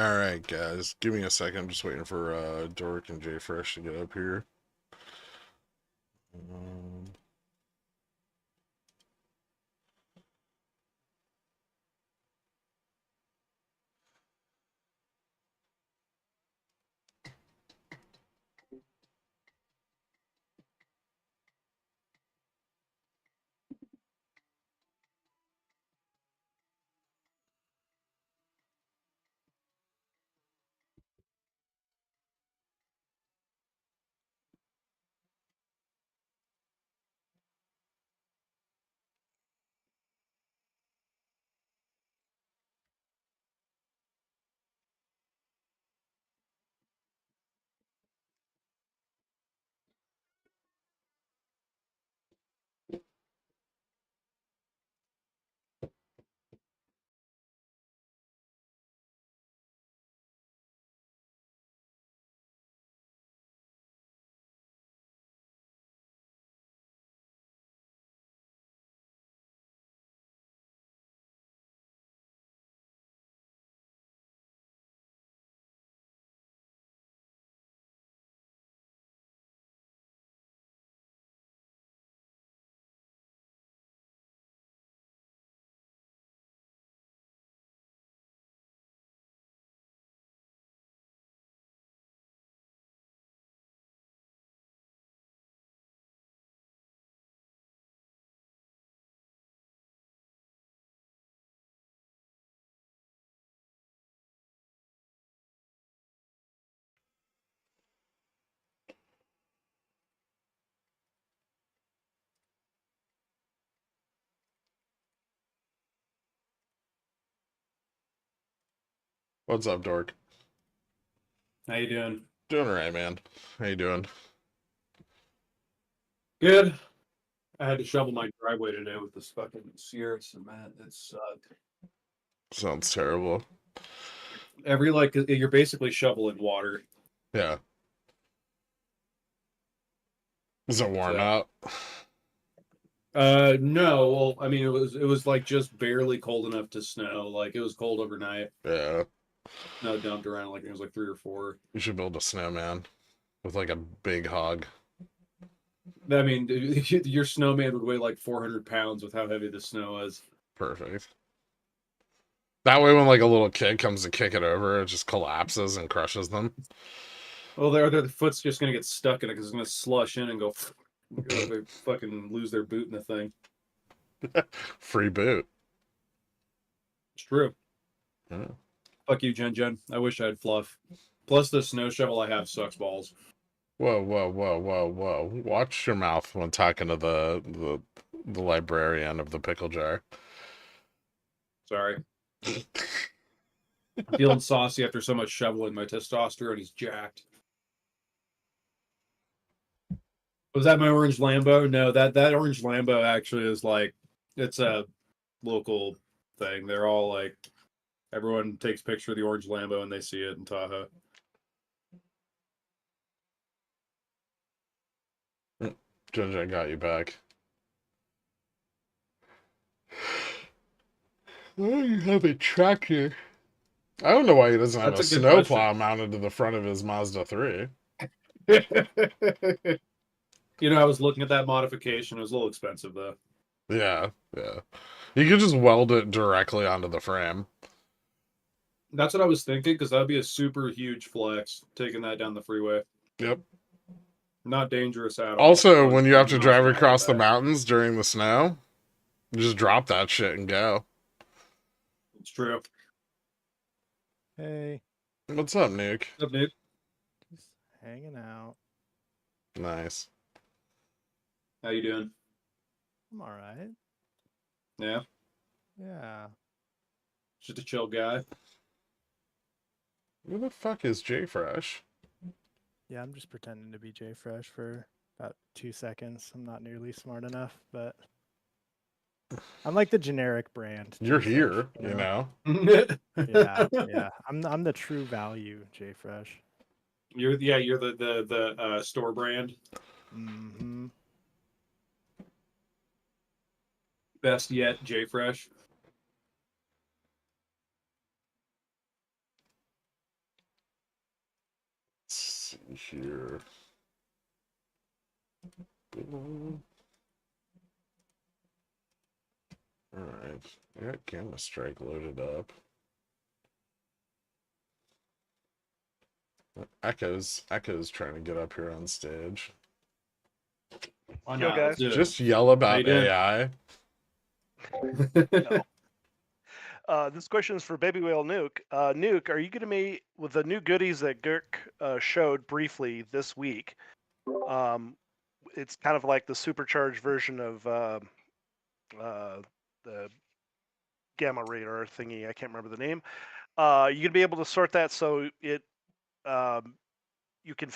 Alright, guys. Give me a second. I'm just waiting for Dork and J Fresh to get up here. Um, what's up, Dork? How you doing? Doing alright, man. How you doing? Good. I had to shovel my driveway today with this fucking Sierra cement. It sucked. Sounds terrible. You're basically shoveling water. Yeah. Is it warm So out? no, well, I mean it was like just barely cold enough to snow. Like it was cold overnight. Yeah. No, dumped around like it was like 3 or 4. You should build a snowman with like a big hog. I mean, your snowman would weigh like 400 pounds with how heavy the snow is. Perfect. That way when like a little kid comes to kick it over, it just collapses and crushes them. Well, their foot's just gonna get stuck in it because it's gonna slush in and go. They fucking lose their boot in the thing. Free boot. It's true. Yeah. Fuck you, Jen. I wish I had fluff. Plus, the snow shovel I have sucks balls. Whoa, whoa, whoa, whoa, whoa. Watch your mouth when talking to the librarian of the pickle jar. Sorry. I'm feeling saucy after so much shoveling. My testosterone is jacked. Was that my orange Lambo? No, that orange Lambo actually is like, it's a local thing. They're all like, everyone takes picture of the orange Lambo and they see it in Tahoe. Ginger got you back. Oh, you have a tractor. I don't know why he doesn't have That's a a good question. snowplow mounted to the front of his Mazda 3. I was looking at that modification. It was a little expensive though. Yeah, yeah. You could just weld it directly onto the frame. That's what I was thinking because that'd be a super huge flex taking that down the freeway. Yep. Not dangerous at all. Also, when you have to 120 drive miles an hour across the back. mountains during the snow, just drop that shit and go. It's true. Hey, What's up, Nuke? What's up, Nick? just hanging out. Nice. How you doing? I'm all right. Yeah, Yeah. just a chill guy. Who the fuck is J Fresh? Yeah, I'm just pretending to be J Fresh for about 2 seconds. I'm not nearly smart enough, but I'm like the generic brand. You're J Fresh, here, you know. Yeah. I'm the true value J Fresh. You're the store brand. Mm-hmm. Best yet, J Fresh. here. Alright. I got Gammastrike loaded up. Echo's trying to get up here on stage. Why Yo, not? guys. Let's do it. Just yell about you doing? AI. This question is for Baby Whale Nuke. Nuke, are you going to meet with the new goodies that Gherkin showed briefly this week? It's kind of like the supercharged version of the gamma radar thingy. I can't remember the name. You're going to be able to sort that so it you can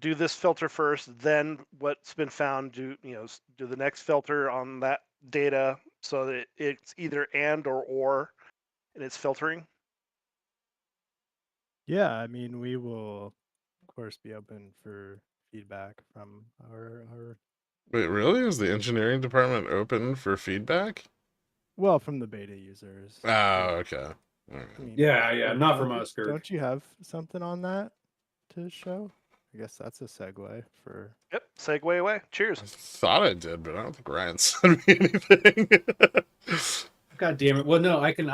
do this filter first, then what's been found, do the next filter on that data so that it's either and or in its filtering. Yeah, I mean, we will, of course, be open for feedback from our Wait, really? Is the engineering department open for feedback? well, from the beta users. Oh, okay. All right. I mean, Yeah, not from don't- us, Kirk. Don't you have something on that to show? I guess that's a segue for. Yep, segue away. Cheers. I thought I did, but I don't think Ryan sent me anything. God damn it. Well, no, I can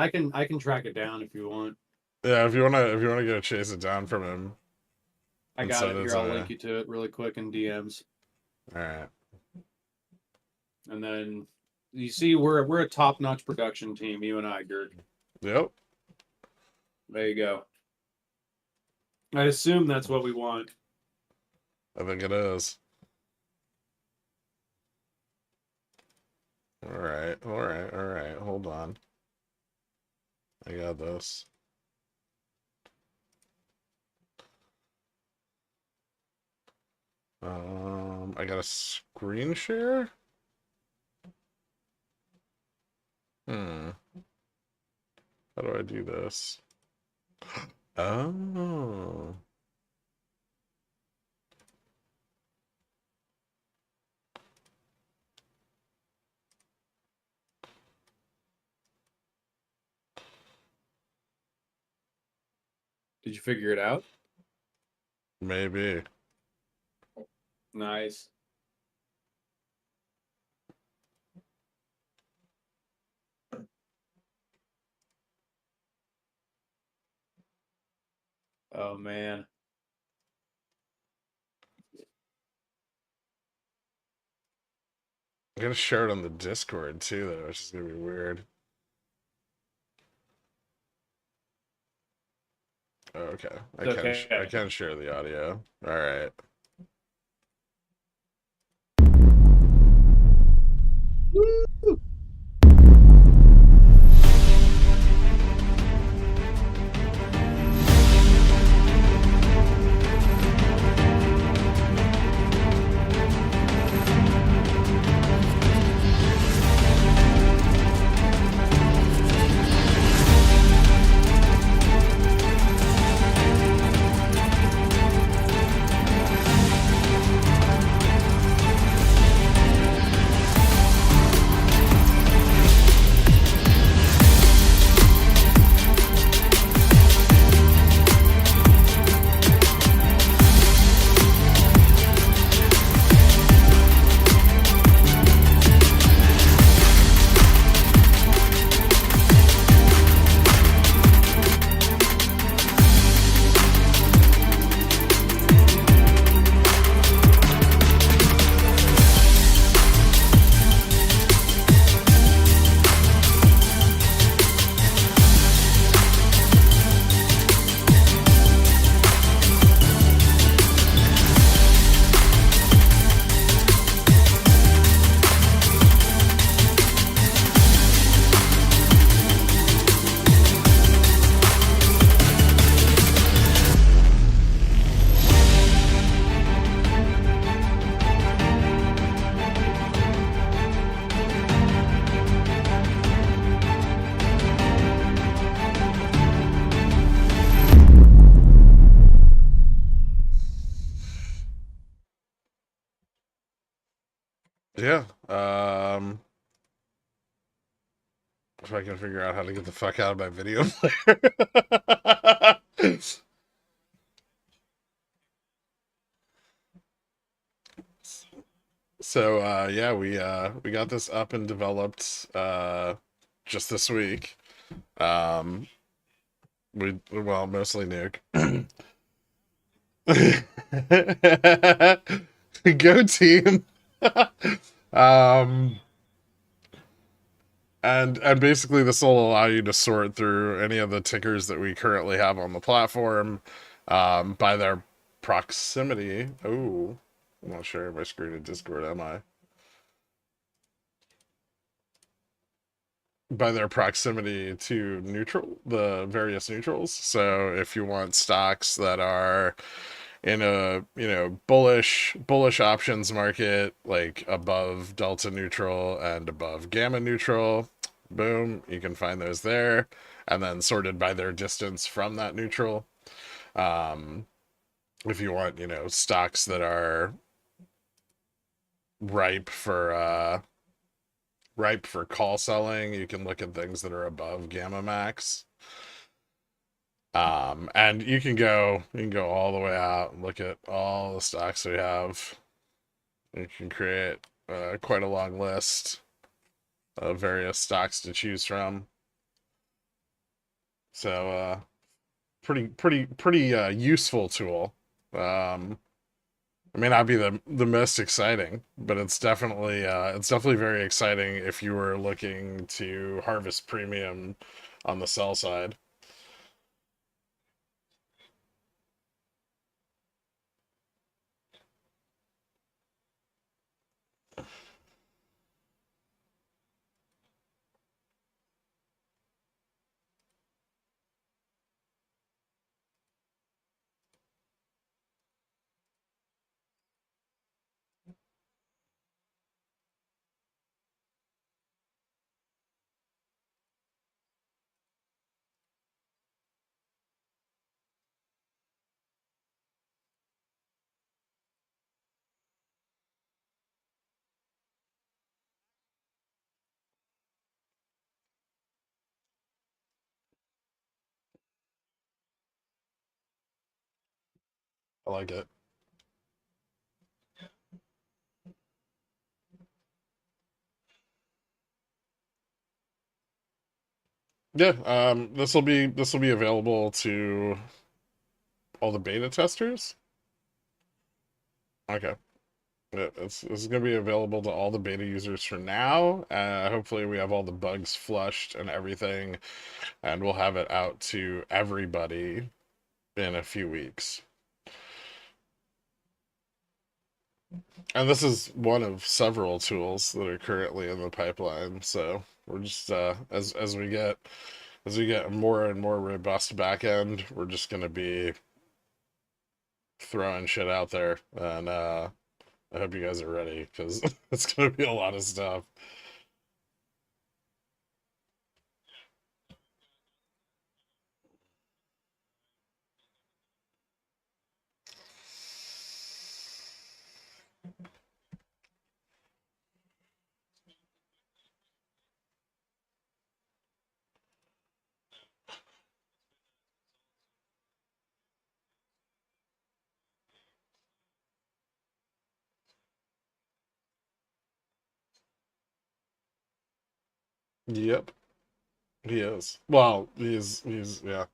track it down if you want. Yeah, if you wanna go chase it down from him. I And got so it does here. I'll I. link you to it really quick in DMs. All right. And then you see we're a top-notch production team, you and I, Gerd. Yep. There you go. I assume that's what we want. I think it is. All right. Hold on. I got this. I got a screen share. How do I do this? Oh. Did you figure it out? Maybe. Nice. Oh man. I'm gonna share it on the Discord too, though, which is gonna be weird. Oh, okay. I can share the audio. All right. Yeah. If I can figure out how to get the fuck out of my video player. So yeah, we got this up and developed just this week. Well, mostly Nuke. Go team. um and basically this will allow you to sort through any of the tickers that we currently have on the platform by their proximity. Oh, I'm not sure if I screwed in Discord, am I? By their proximity to neutral, the various neutrals. So if you want stocks that are in a bullish options market, like above delta neutral and above gamma neutral, boom, you can find those there, and then sorted by their distance from that neutral. If you want stocks that are ripe for call selling, you can look at things that are above gamma max. And you can go all the way out and look at all the stocks we have. You can create quite a long list of various stocks to choose from. So pretty useful tool. It may not be the most exciting, but it's definitely very exciting if you were looking to harvest premium on the sell side. I like it. Yeah, this will be available to all the beta testers. Okay. Yeah, this is going to be available to all the beta users for now. Hopefully we have all the bugs flushed and everything, and we'll have it out to everybody in a few weeks. And this is one of several tools that are currently in the pipeline. So we're just as we get more and more robust backend, we're just going to be throwing shit out there, and I hope you guys are ready because it's going to be a lot of stuff. Yep, he is. Well, he's yeah,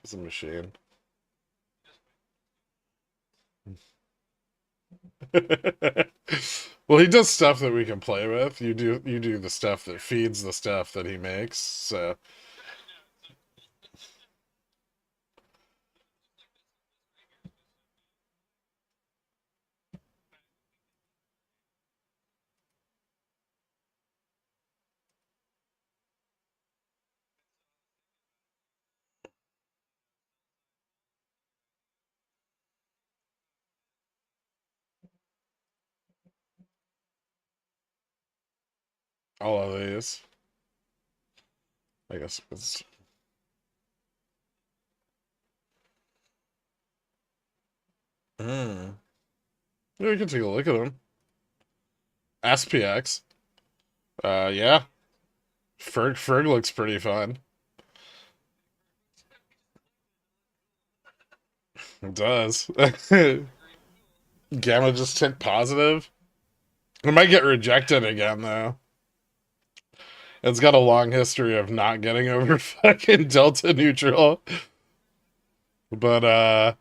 he's a machine. Well, he does stuff that we can play with. You do the stuff that feeds the stuff that he makes. So all of these, I guess it's. Hmm. Yeah, we can take a look at them. SPX. Yeah. Ferg looks pretty fun. It does. Gamma just ticked positive. It might get rejected again though. It's got a long history of not getting over fucking delta neutral. But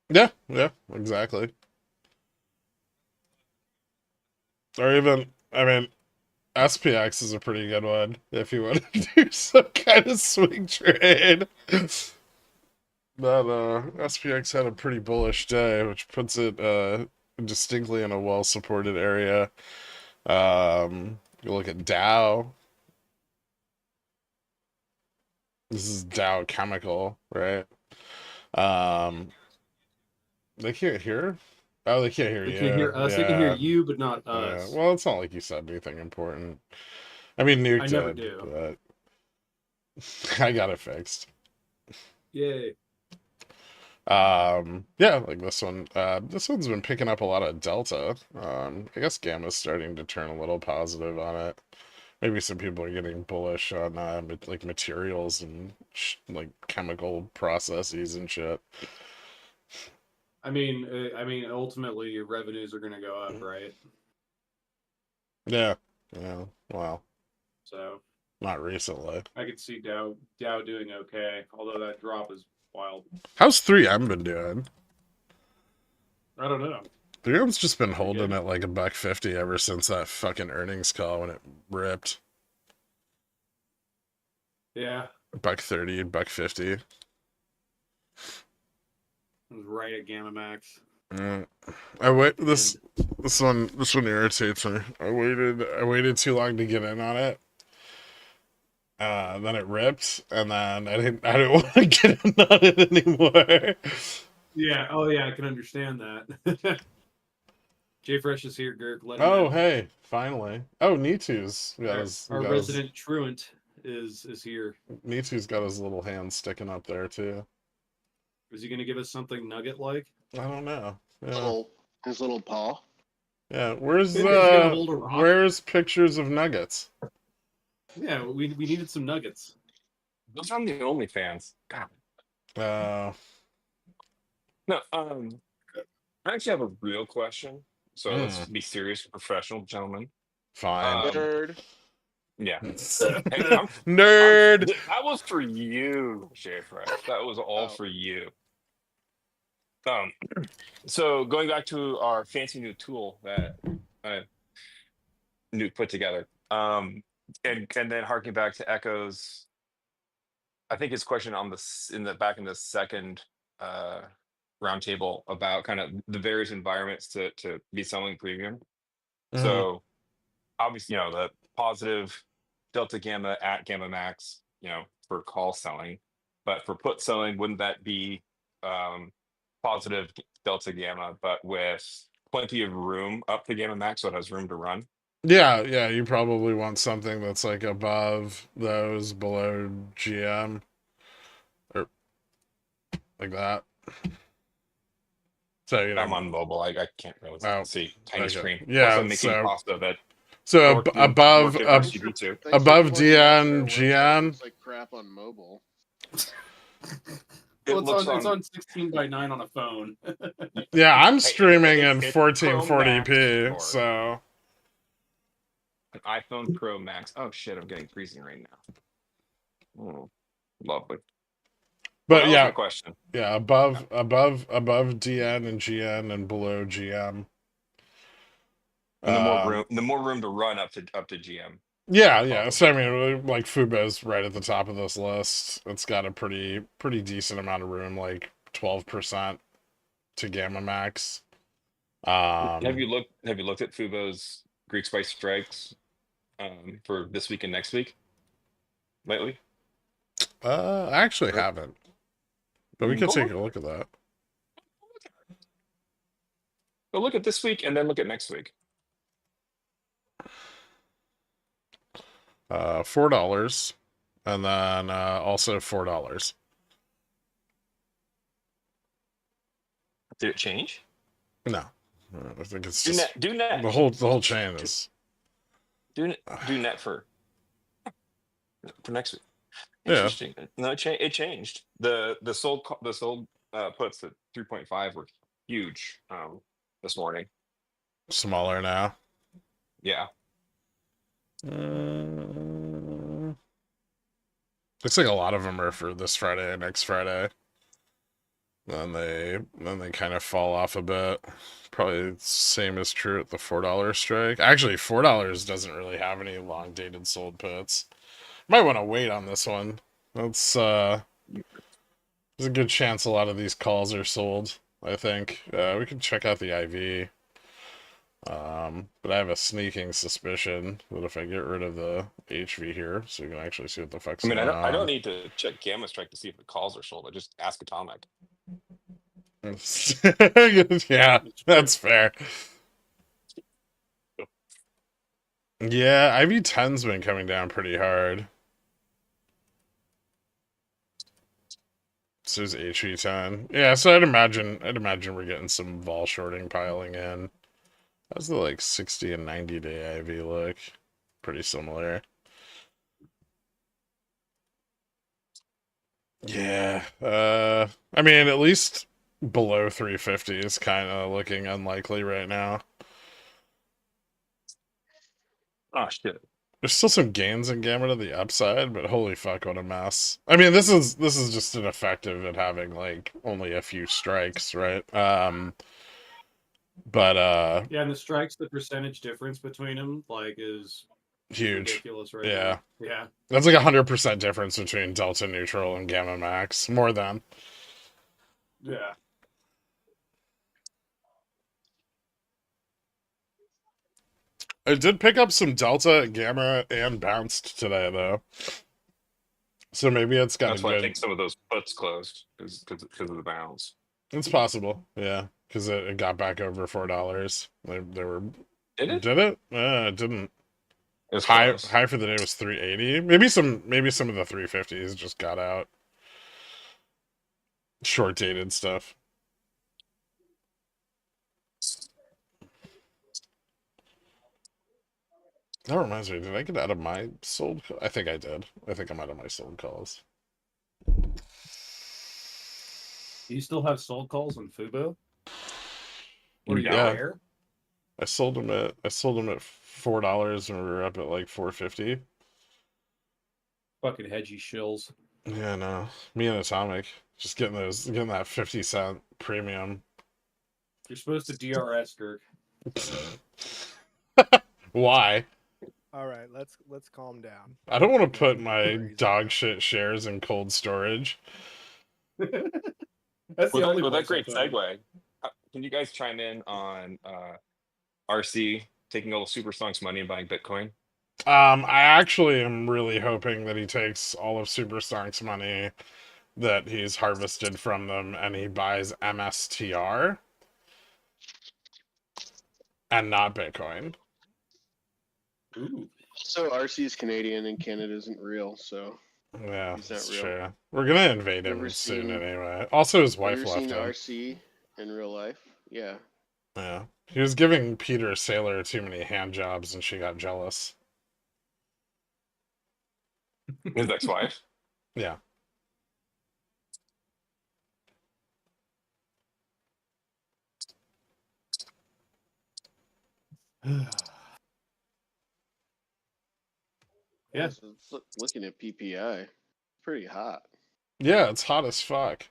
yeah, exactly. Or even, I mean, SPX is a pretty good one if you want to do some kind of swing trade. But SPX had a pretty bullish day, which puts it distinctly in a well-supported area. You look at Dow. This is Dow Chemical, right? They can't hear. Oh, they can't hear They you. can't hear us. Yeah. They can hear you, but not Yeah. us. Well, it's not like you said anything important. I mean, Nuke I never did, do. but I got it fixed. Yay. Yeah, like this one. This one's been picking up a lot of delta. I guess Gamma's starting to turn a little positive on it. Maybe some people are getting bullish on like materials and like chemical processes and shit. I mean, ultimately, your revenues are going to go up, right? Yeah. Well, So not recently. I could see Dow doing okay, although that drop is wild. How's 3M been doing? I don't know. 3M's just been Pretty holding good. at like $1.50 ever since that fucking earnings call when it ripped. Yeah, $1.30, $1.50. it was right at Gamma Max. I wait. This one irritates me. I waited too long to get in on it. Then it ripped, and then I didn't want to get in on it anymore. Yeah. Oh, yeah. I can understand that. Jay Fresh is here, Gherk. Let him Oh, in. hey, finally. Oh, Nitu's got Our his resident truant is here. Nitu's got his little hand sticking up there too. Is he going to give us something nugget-like? I don't know. His little paw. Yeah, where's He's gonna hold a rock? where's pictures of nuggets? Yeah, we needed some nuggets. Those are on the OnlyFans. God. No, I actually have a real question. So let's be serious, professional, gentlemen. Fine. Nerd. Yeah. Hey, Nerd. That was for you, Jay Fresh. That was all for you. So going back to our fancy new tool that Nuke put together, and then harking back to Echo's, I think his question on in the second roundtable about kind of the various environments to be selling premium. So obviously, the positive delta gamma at gamma max, for call selling, but for put selling, wouldn't that be positive delta gamma, but with plenty of room up to gamma max, so it has room to run? Yeah, you probably want something that's like above those, below GM, or like that. So I'm on mobile. I can't really see tiny screen. Yeah, plus I'm making pasta that. So above DN, GN. It's like crap on mobile. It's on 16:9 on a phone. Yeah, I'm streaming in 1440p, so an iPhone Pro Max. Oh shit, I'm getting freezing right now. Oh, lovely. But that yeah, was my question. Yeah, above DN and GN and below GM. And the more room to run up to GM. Yeah. So I mean, like Fubo's right at the top of this list. It's got a pretty decent amount of room, like 12% to Gamma Max. Have you looked at Fubo's Greek Spice Strikes for this week and next week lately? I actually haven't, but we can take a look at that. Go look at this week and then look at next week. $4, and then also $4. Did it change? No, I think it's do just net. The whole chain is do net for next week. Yeah. Interesting. No, it changed. The sold puts at 3.5 were huge this morning. Smaller now. Yeah. Looks like a lot of them are for this Friday and next Friday. Then they kind of fall off a bit. Probably the same is true at the $4 strike. Actually, $4 doesn't really have any long dated sold puts. Might want to wait on this one. That's there's a good chance a lot of these calls are sold. I think we can check out the IV. But I have a sneaking suspicion that if I get rid of the HV here, so you can actually see what the fuck's I mean, going on. I don't need to check Gammastrike to see if the calls are sold. I just ask Atomic. Yeah, that's fair. Yeah, IV10's been coming down pretty hard. So is HV10. Yeah, so I'd imagine we're getting some vol shorting piling in. How's the like 60 and 90-day IV look? Pretty similar. Yeah. I mean, at least below 350 is kind of looking unlikely right now. Oh shit. There's still some gains in Gamma to the upside, but holy fuck, what a mess. I mean, this is just an effect of it having like only a few strikes, right? But Yeah, and the strikes, the percentage difference between them, like, is huge. ridiculous right Yeah. now. Yeah. That's like 100% difference between Delta Neutral and Gamma Max. More than. Yeah. I did pick up some Delta, Gamma, and bounced today, though. So maybe it's got That's a why I good... think some of those puts closed because of the bounce. It's possible, yeah. Because it got back over $4. They were... Did it? Did it? It didn't. It was High close. for the day was 380. Maybe some of the 350s just got out. Short dated stuff. That reminds me, did I get out of my sold? I think I did. I think I'm out of my sold calls. Do you still have sold calls on Fubo? Or Yeah. Where? I sold them at $4 and we were up at like 450. Fucking hedgy shills. Yeah, no. Me and Atomic. Just getting that 50-cent premium. You're supposed to DRS, Gherk. Why? All right, let's calm down. I don't want to Getting put my crazy dog now. shit shares in cold storage. That's the only With that place great I thought. segue, can you guys chime in on RC taking all the super stonks money and buying Bitcoin? I actually am really hoping that he takes all of Superstonk's money that he's harvested from them and he buys MSTR and not Bitcoin. Ooh. So RC is Canadian and Canada isn't real, so Yeah, He's not that's real. true. We're gonna invade him Ever soon seen- anyway. Also, his have you wife ever left seen him. RC in real life? Yeah. Yeah, he was giving Peter Saylor too many hand jobs, and she got jealous. His ex-wife. Yeah. Yeah. So looking at PPI, pretty hot. Yeah, it's hot as fuck.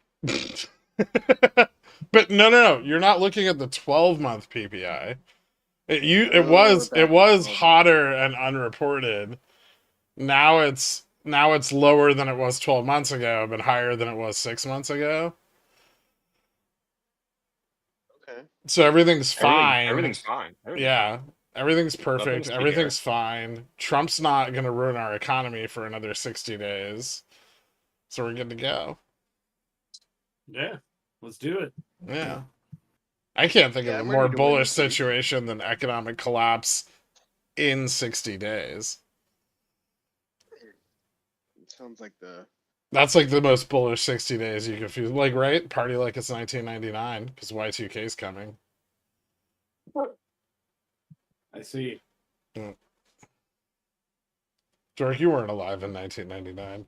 But no, you're not looking at the 12-month PPI. It Oh, was we're back to 12 hotter and unreported. Now it's lower than it was 12 months ago, but higher than it was 6 months ago. Okay. So everything's fine. Everything's fine. Yeah. Everything's perfect. Nothing's to Everything's fine. Trump's not going to ruin our economy for another 60 days. So we're good to go. Yeah. Let's do it. Yeah. I can't think Yeah, of a I'm more ready to win bullish this week. situation than economic collapse in 60 days. It sounds like the That's like the most bullish 60 days you could feel. Like, right? Party like it's 1999 because Y2K is coming. I see. George, you weren't alive in 1999.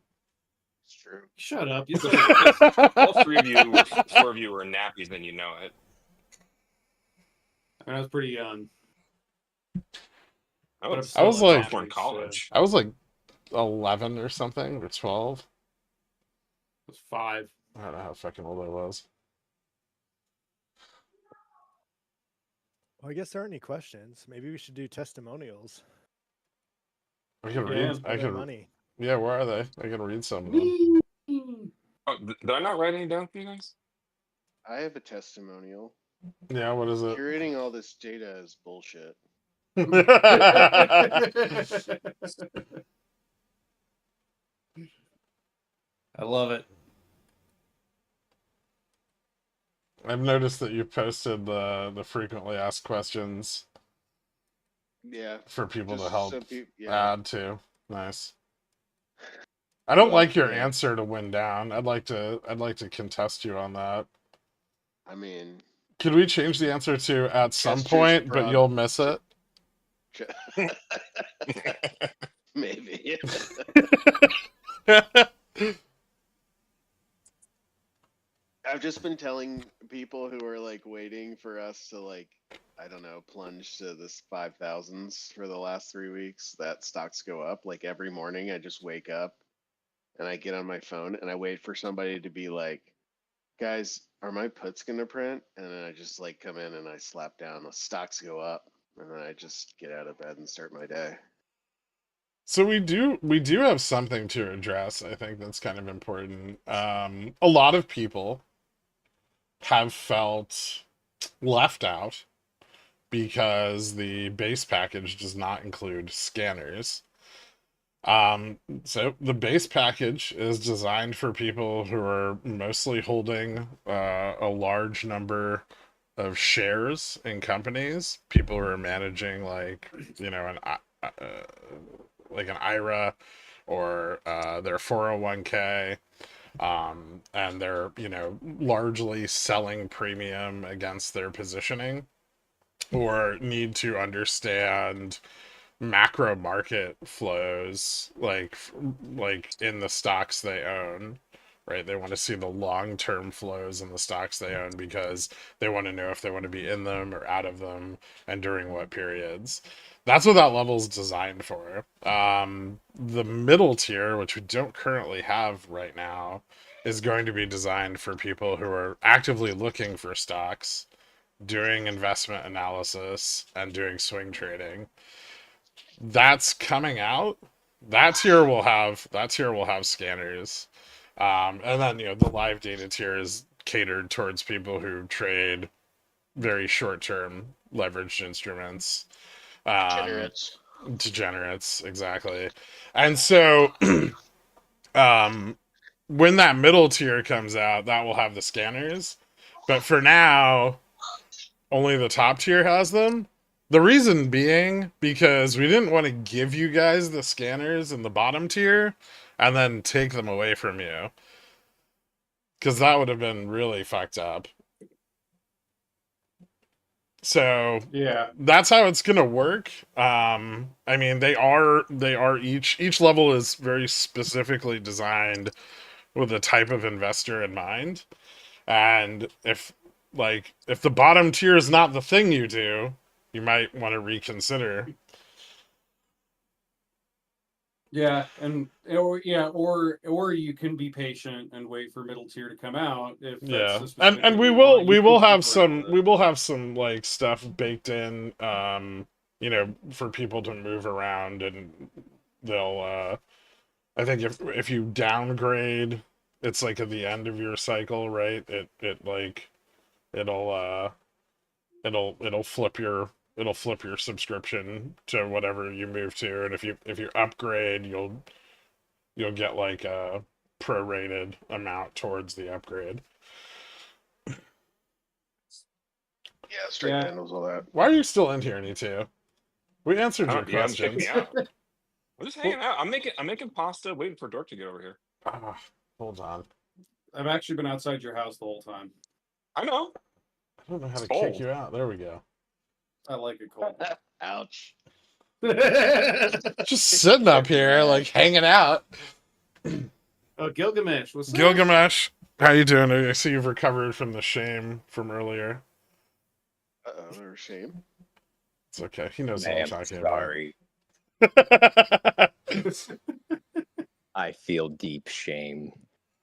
It's true. Shut up. You All three of you, were, four of you were in nappies, then you know it. I was pretty young. I But I'm was, still was in like- sophomore in nappies, college. I was like 11 or something, or 12. I was 5. I don't know how fucking old I was. Well, I guess there aren't any questions. Maybe we should do testimonials. I can Yeah, read. For I their can. money. Yeah, where are they? I can read some of them. Oh, did I not write any down for you guys? I have a testimonial. Yeah, what is it? Curating all this data is bullshit. I love it. I've noticed that you posted the frequently asked questions Yeah. for people to Just help so yeah. add to. Nice. I don't Well, like your yeah. answer to win down. I'd like to contest you on that. I mean, Could we change the answer to at some Chester's point, but prob- you'll miss it? maybe. I've just been telling people who are like waiting for us to like, I don't know, plunge to this 5,000s for the last 3 weeks that stocks go up. Like every morning I just wake up and I get on my phone and I wait for somebody to be like, guys, are my puts gonna print? And then I just like come in and I slap down, the stocks go up, and then I just get out of bed and start my day. So we do have something to address. I think that's kind of important. A lot of people have felt left out because the base package does not include scanners. So the base package is designed for people who are mostly holding a large number of shares in companies, people who are managing like, you know, like an IRA or their 401k, and they're, you know, largely selling premium against their positioning, or need to understand macro market flows like in the stocks they own, right? They want to see the long-term flows in the stocks they own because they want to know if they want to be in them or out of them and during what periods. That's what that level is designed for. The middle tier, which we don't currently have right now, is going to be designed for people who are actively looking for stocks, doing investment analysis, and doing swing trading. That's coming out. That tier will have scanners. And then, you know, the live data tier is catered towards people who trade very short-term leveraged instruments. Degenerates, exactly. And so when that middle tier comes out, that will have the scanners. But for now, only the top tier has them. The reason being because we didn't want to give you guys the scanners in the bottom tier and then take them away from you, because that would have been really fucked up. So Yeah. that's how it's gonna work. I mean, they are each level is very specifically designed with a type of investor in mind. And if the bottom tier is not the thing you do, you might want to reconsider. Yeah, or you can be patient and wait for middle tier to come out. If that's Yeah, the specific and thing we you will want, we you will can have keep around with it. some like stuff baked in, you know, for people to move around, and they'll I think if you downgrade, it's like at the end of your cycle, right? It'll flip your subscription to whatever you move to, and if you upgrade, you'll get like a prorated amount towards the upgrade. Yeah, straight handles all that. Why are you still in here, Nitu? We answered your Yeah, check questions. me out. I'm just hanging out. I'm making pasta, waiting for Dork to get over here. Hold on. I've actually been outside your house the whole time. I know. I don't know how It's to cold. kick you out. There we go. I like it cold. Ouch. Just sitting up here, like hanging out. Oh, Gilgamesh. What's up? Gilgamesh, how you doing? I see you've recovered from the shame from earlier. Or shame. It's okay. He knows I what I'm am talking sorry. about. I feel deep shame.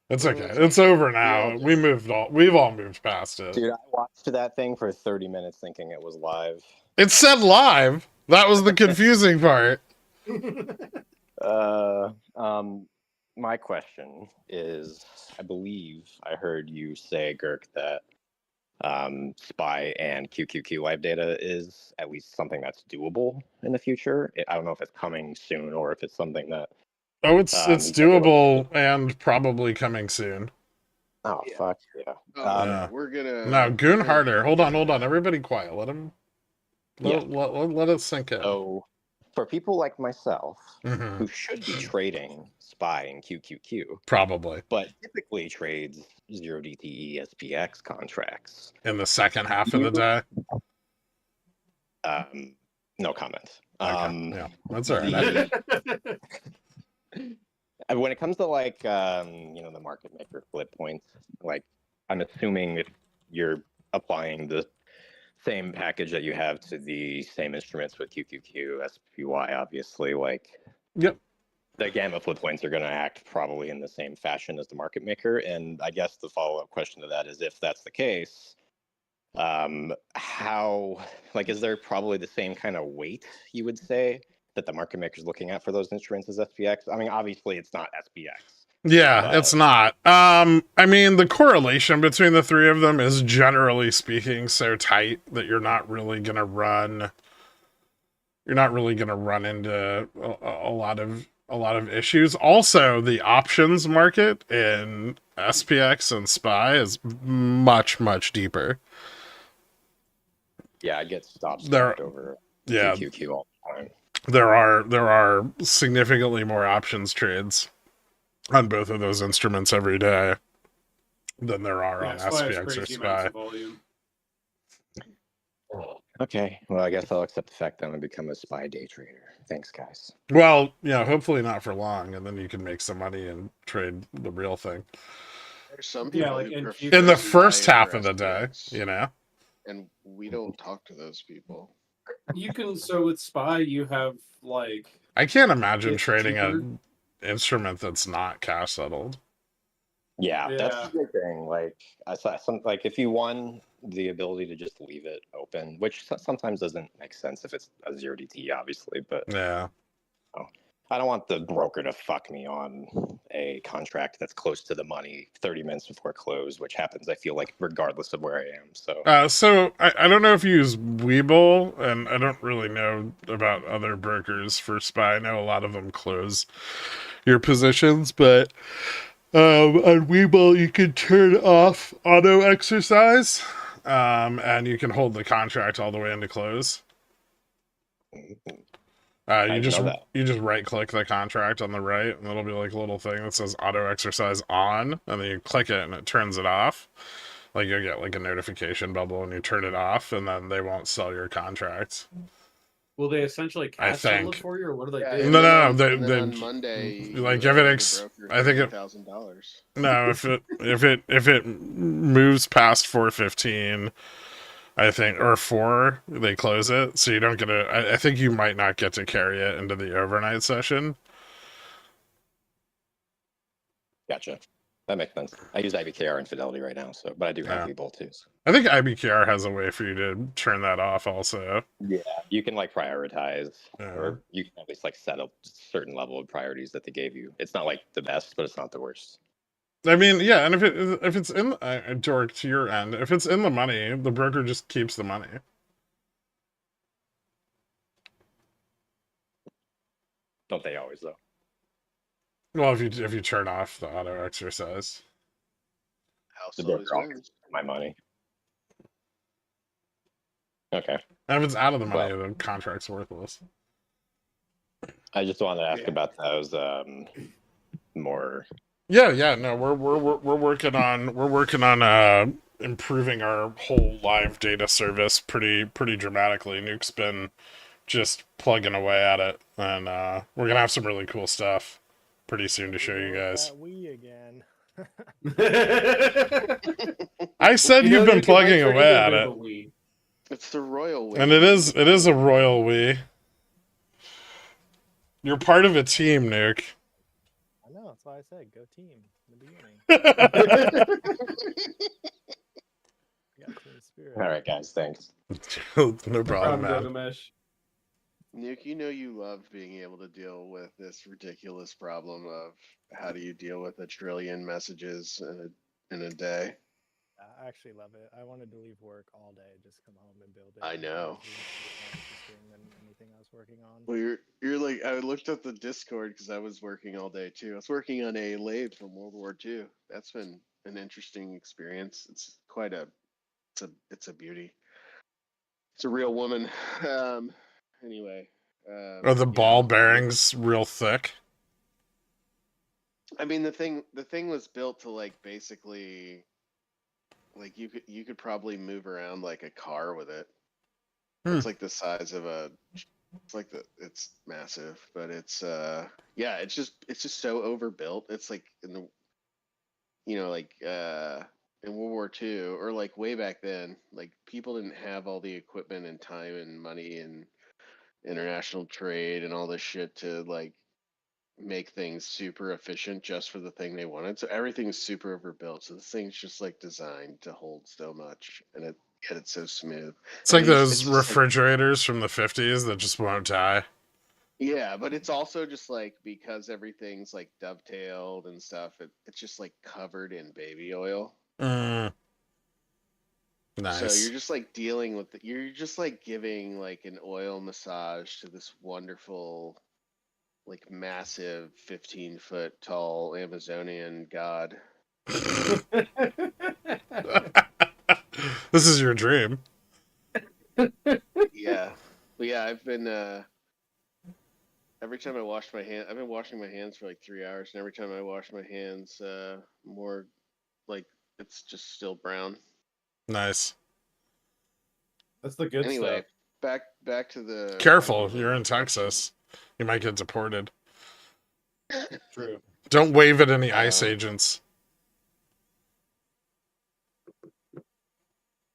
It's okay. It's over now. Yeah. We've all moved past it. Dude, I watched that thing for 30 minutes thinking it was live. It said live. That was the confusing part. My question is, I believe I heard you say, Gherk, that SPY and QQQ live data is at least something that's doable in the future. I don't know if it's coming soon or if it's something that... Oh, it's you doable and probably coming soon. Oh, Yeah. fuck yeah. Yeah. We're gonna. No, Goon Harder. Hold on. Everybody quiet. Let him. Yeah. Let it sink in. So, for people like myself Mhm. who should be trading SPY and QQQ, Probably but typically trades 0DTE SPX contracts, in the second half of the day. no comment. Okay. Yeah, that's all right. When it comes to like the market maker flip points, like I'm assuming if you're applying the same package that you have to the same instruments with QQQ, SPY, obviously, like Yep. the gamma flip points are going to act probably in the same fashion as the market maker. And I guess the follow-up question to that is, if that's the case, how, like, is there probably the same kind of weight, you would say, that the market maker is looking at for those instruments as SPX? I mean, obviously it's not SPX. Yeah, it's not. I mean, the correlation between the three of them is generally speaking so tight that you're not really gonna run into a lot of issues. Also, the options market in SPX and SPY is much deeper. Yeah, I get stopped over Yeah, QQQ all the time. there are significantly more options trades on both of those instruments every day than there are on SPX or SPY. Okay, well, I guess I'll accept the fact that I'm going to become a SPY day trader. Thanks, guys. Well, hopefully not for long, and then you can make some money and trade the real thing. There's some people like who in prefer In the SPY first half over of the day, SPX, and we don't talk to those people. You can, so with SPY, you have like. I can't imagine It's trading cheaper. an instrument that's not cash settled. Yeah, that's Yeah. the big thing. Like, I saw some, like, if you won the ability to just leave it open, which sometimes doesn't make sense if it's a 0DT, obviously, but Yeah. I don't want the broker to fuck me on a contract that's close to the money 30 minutes before close, which happens, I feel like, regardless of where I am. So I don't know if you use WeBull, and I don't really know about other brokers for SPY. I know a lot of them close your positions, but on WeBull you can turn off auto exercise, and you can hold the contract all the way into close. You just right click the contract on the right, and it'll be like a little thing that says auto exercise on, and then you click it and it turns it off. Like you'll get like a notification bubble and you turn it off, and then they won't sell your contracts. Will they essentially cash settle it for you, or what do they do? No. They on Monday, like if it I think it $1,000. No, if it moves past 4:15, I think, or 4, they close it, so you don't get I think you might not get to carry it into the overnight session. Gotcha. That makes sense. I use IBKR and Fidelity right now, but I do have WeBull too. So. I think IBKR has a way for you to turn that off also. Yeah, you can like prioritize, or you can at least like set up a certain level of priorities that they gave you. It's not like the best, but it's not the worst. I mean, yeah, and if it's in Dork, to your end, if it's in the money, the broker just keeps the money. Don't they always though? Well, if you turn off the auto exercise, the broker always my money. Okay. And if it's out of the money, the contract's worthless. I just wanted to ask about those more. Yeah. No, we're working on improving our whole live data service pretty dramatically. Nuke's been just plugging away at it, and we're gonna have some really cool stuff pretty soon to show you guys. We again. I said You know, you've been Nick, it might plugging turn away into a at bit it, of a we. It's the royal we. and it is a royal we. You're part of a team, Nick. I know, that's why I said go team in the beginning. We got team spirit. All right, guys. Thanks. No problem, man. Gilgamesh. Nuke, you know you love being able to deal with this ridiculous problem of how do you deal with 1 trillion messages in a day. I actually love it. I wanted to leave work all day, just come home and build it. I and know. actually more interesting than anything I was working on. Well, you're like, I looked at the Discord because I was working all day too. I was working on a lathe from World War II. That's been an interesting experience. It's quite it's a beauty. It's a real woman. Anyway. Are the yeah. ball bearings real thick? I mean, the thing was built to like basically, like you could probably move around like a car with it. It's like the size of it's massive, but it's yeah, it's just so overbuilt. It's like in the, like in World War II or like way back then, like people didn't have all the equipment and time and money and international trade and all this shit to like make things super efficient just for the thing they wanted. So everything's super overbuilt. So this thing's just like designed to hold so much, and it's so smooth. It's like those just, refrigerators from the 50s that just won't die. Yeah, but it's also just like because everything's like dovetailed and stuff. It's just like covered in baby oil. Nice. So you're just like dealing with you're just like giving like an oil massage to this wonderful, like massive 15-foot tall Amazonian god. This is your dream. Yeah. But yeah, I've been every time I wash my hand, I've been washing my hands for like 3 hours, and every time I wash my hands, more like it's just still brown. Nice. That's the good Anyway, stuff. back to the Careful, you're in Texas. You might get deported. True. Don't wave at any ICE agents.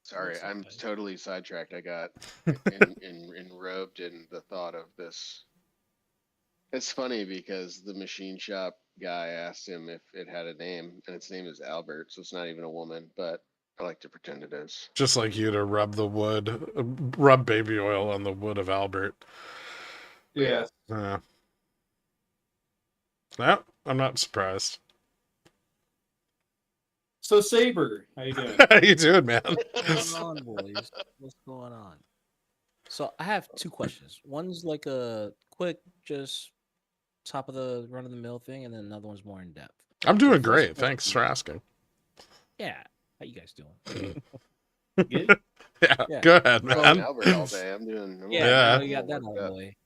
Sorry, I'm totally sidetracked. I got enrobed in the thought of this. It's funny because the machine shop guy asked him if it had a name, and its name is Albert, so it's not even a woman, but I like to pretend it is. Just like you to rub baby oil on the wood of Albert. Yeah. No, I'm not surprised. So Saber, how you doing? How you doing, man? What's going on, boys? What's going on? So I have 2 questions. One's like a quick, just top of the run of the mill thing, and then another one's more in depth. I'm doing first great. question- Thanks for asking. Yeah, how you guys doing? Good? Yeah, go ahead, I'm man. Albert all day. I'm Yeah, Yeah. you got that worked out of up. the way.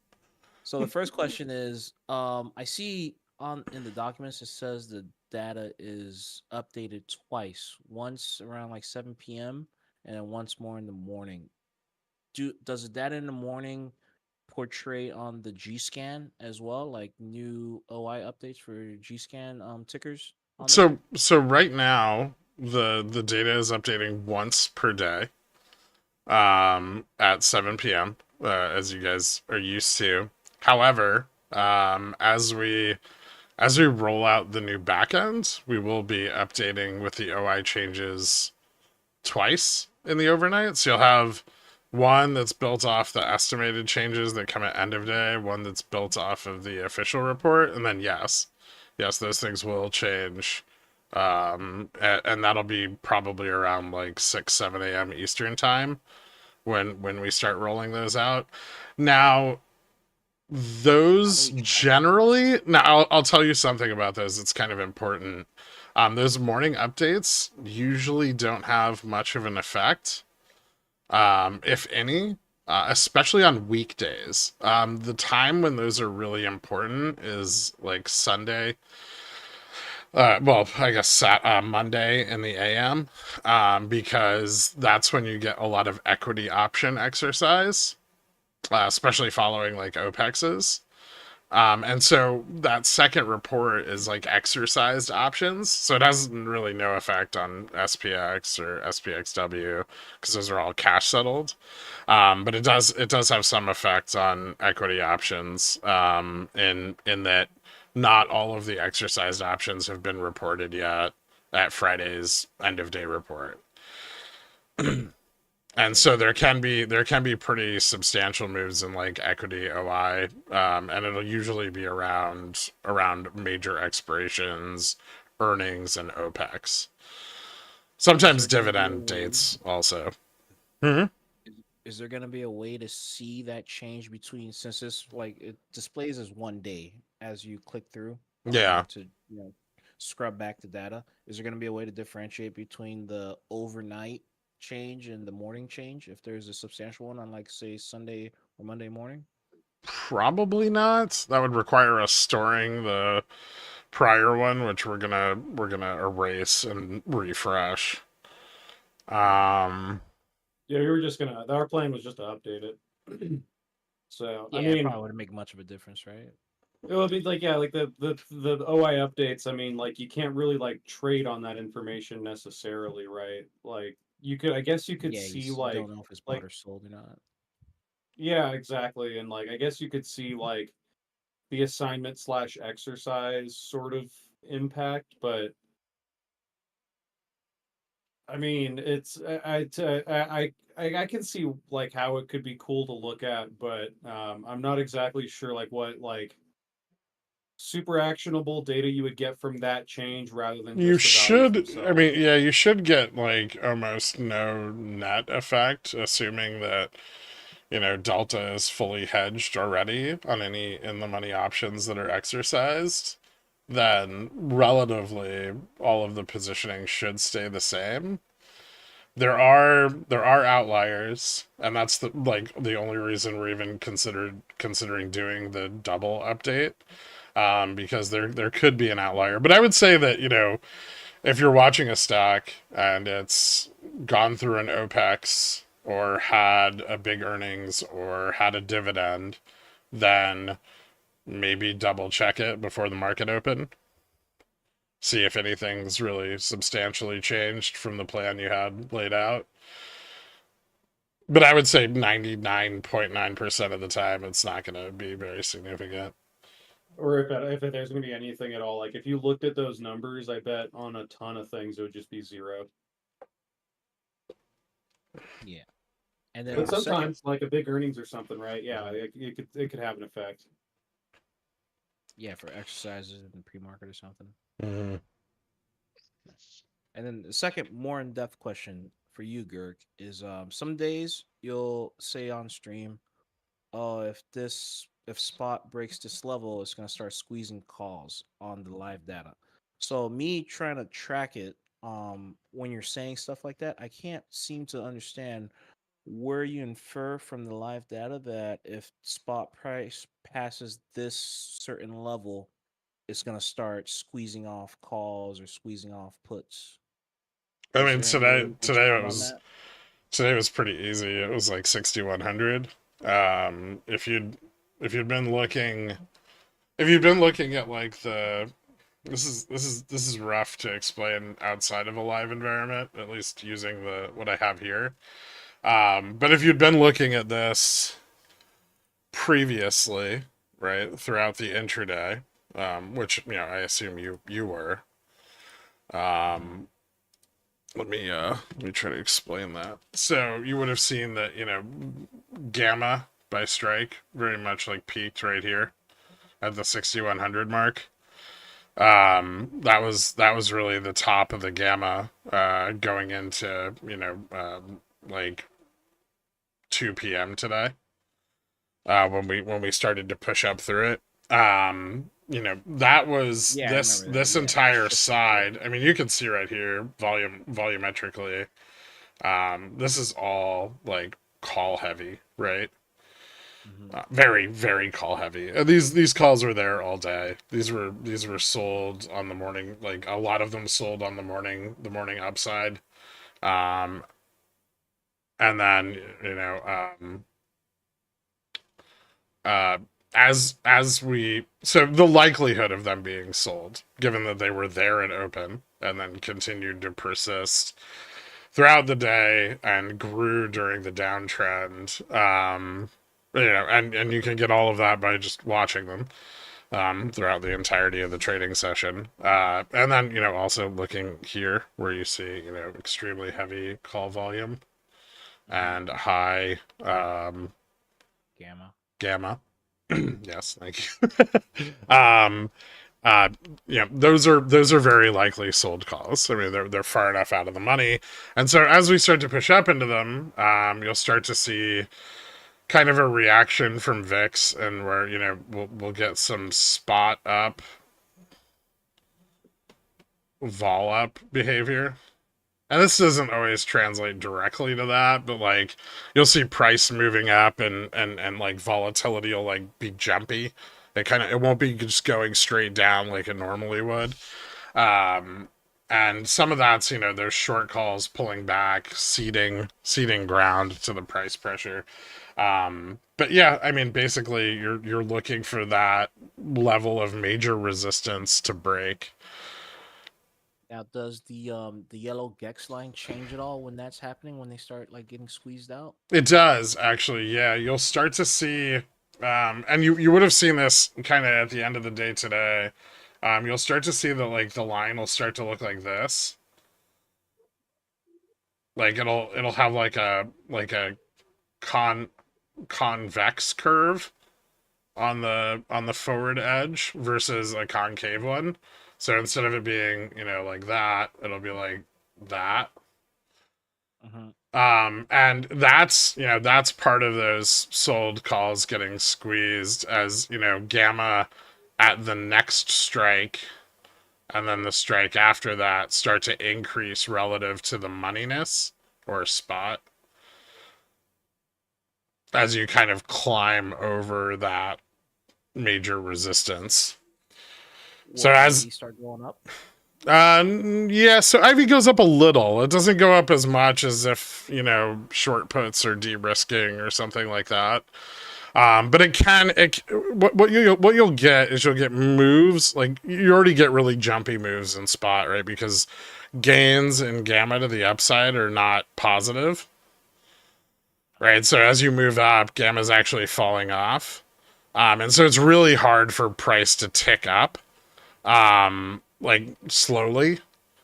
So the first question is, I see in the documents it says the data is updated twice, once around like 7 p.m. and then once more in the morning. Does the data in the morning portray on the G-scan as well, like new OI updates for G-scan tickers? So right now the data is updating once per day, at 7 p.m. As you guys are used to. However, as we roll out the new backend, we will be updating with the OI changes twice in the overnight. So you'll have one that's built off the estimated changes that come at end of day, one that's built off of the official report, and then yes, those things will change. And that'll be probably around like 6-7 a.m. Eastern time when we start rolling those out. Now, those generally, now I'll tell you something about those. It's kind of important. Those morning updates usually don't have much of an effect, if any, especially on weekdays. The time when those are really important is like Sunday. Well, I guess Monday in the AM, because that's when you get a lot of equity option exercise, especially following like OPEXs. And so that second report is like exercised options. So it has really no effect on SPX or SPXW because those are all cash settled. But it does have some effect on equity options in that not all of the exercised options have been reported yet at Friday's end of day report. And so there can be pretty substantial moves in like equity OI, and it'll usually be around major expirations, earnings, and OPEX. Sometimes dividend dates also. Is there going to be a way to see that change between, since this like it displays as one day as you click through? Yeah. To scrub back the data. Is there going to be a way to differentiate between the overnight change and the morning change if there's a substantial one on like say Sunday or Monday morning? Probably not. That would require us storing the prior one, which we're gonna erase and refresh. Yeah, we were just gonna. Our plan was just to update it. So Yeah, I it mean, probably wouldn't make much of a difference, right? it would be like like the OI updates. I mean, like you can't really like trade on that information necessarily, right? Like you could, I guess you could Yeah, see you don't know if it's bought or sold or not. yeah, exactly, and like I guess you could see like the assignment / exercise sort of impact, but I mean, it's I can see like how it could be cool to look at, but I'm not exactly sure like what like super actionable data you would get from that change rather than You just the values should, themselves. I mean, yeah, you should get like almost no net effect, assuming that, Delta is fully hedged already on any in the money options that are exercised. Then relatively all of the positioning should stay the same. There are outliers, and that's the only reason we're even considering doing the double update. Because there could be an outlier. But I would say that, if you're watching a stock and it's gone through an OPEX or had a big earnings or had a dividend, then maybe double check it before the market open. See if anything's really substantially changed from the plan you had laid out. But I would say 99.9% of the time it's not going to be very significant. Or if there's going to be anything at all, like if you looked at those numbers, I bet on a ton of things it would just be zero. Yeah, and then But sometimes, like a big earnings or something, right? Yeah, it could have an effect. Yeah, for exercises in the pre-market or something. Mm-hmm. And then the second, more in-depth question for you, Gherk, is some days you'll say on stream, "Oh, if spot breaks this level, it's gonna start squeezing calls on the live data." So me trying to track it, when you're saying stuff like that, I can't seem to understand where you infer from the live data that if spot price passes this certain level, it's gonna start squeezing off calls or squeezing off puts. I Is mean, there any way you can today expound it on was that? today was pretty easy. It was like 6,100. If you'd been looking at like this is rough to explain outside of a live environment, at least using what I have here. But if you'd been looking at this previously, right, throughout the intraday, which I assume you were. Let me try to explain that. So you would have seen that Gamma by Strike very much like peaked right here at the 6,100 mark. That was really the top of the Gamma going into like 2 p.m. today. When we started to push up through it. That was Yeah, I remember that. this Yeah, entire shifted side. I mean, you can see right here, volumetrically. This is all like call heavy, right? Very, very call heavy. These calls were there all day. These were sold on the morning. Like a lot of them sold on the morning upside. And then so the likelihood of them being sold, given that they were there at open and then continued to persist throughout the day and grew during the downtrend, and you can get all of that by just watching them throughout the entirety of the trading session. And then, also looking here where you see, extremely heavy call volume and high gamma. Yes, thank you. Those are very likely sold calls. I mean, they're far enough out of the money, and so as we start to push up into them, you'll start to see kind of a reaction from VIX, and where we'll get some spot up, vol up behavior. And this doesn't always translate directly to that, but like you'll see price moving up and like volatility will like be jumpy. It won't be just going straight down like it normally would. And some of that's, there's short calls pulling back, ceding ground to the price pressure. But yeah, I mean, basically you're looking for that level of major resistance to break. Now, does the yellow Gex line change at all when that's happening? When they start like getting squeezed out? It does actually. Yeah, you'll start to see, and you would have seen this kind of at the end of the day today. You'll start to see that like the line will start to look like this. Like it'll have like a convex curve on the forward edge versus a concave one. So instead of it being, like that, it'll be like that. And that's part of those sold calls getting squeezed as, gamma at the next strike and then the strike after that start to increase relative to the moneyness or spot as you kind of climb over that major resistance. So as you start going up, yeah, so Ivy goes up a little. It doesn't go up as much as if short puts or de-risking or something like that. But what you'll get is you'll get moves, like you already get really jumpy moves in spot, right? Because gains in gamma to the upside are not positive, right? So as you move up, gamma's actually falling off, and so it's really hard for price to tick up. Like slowly.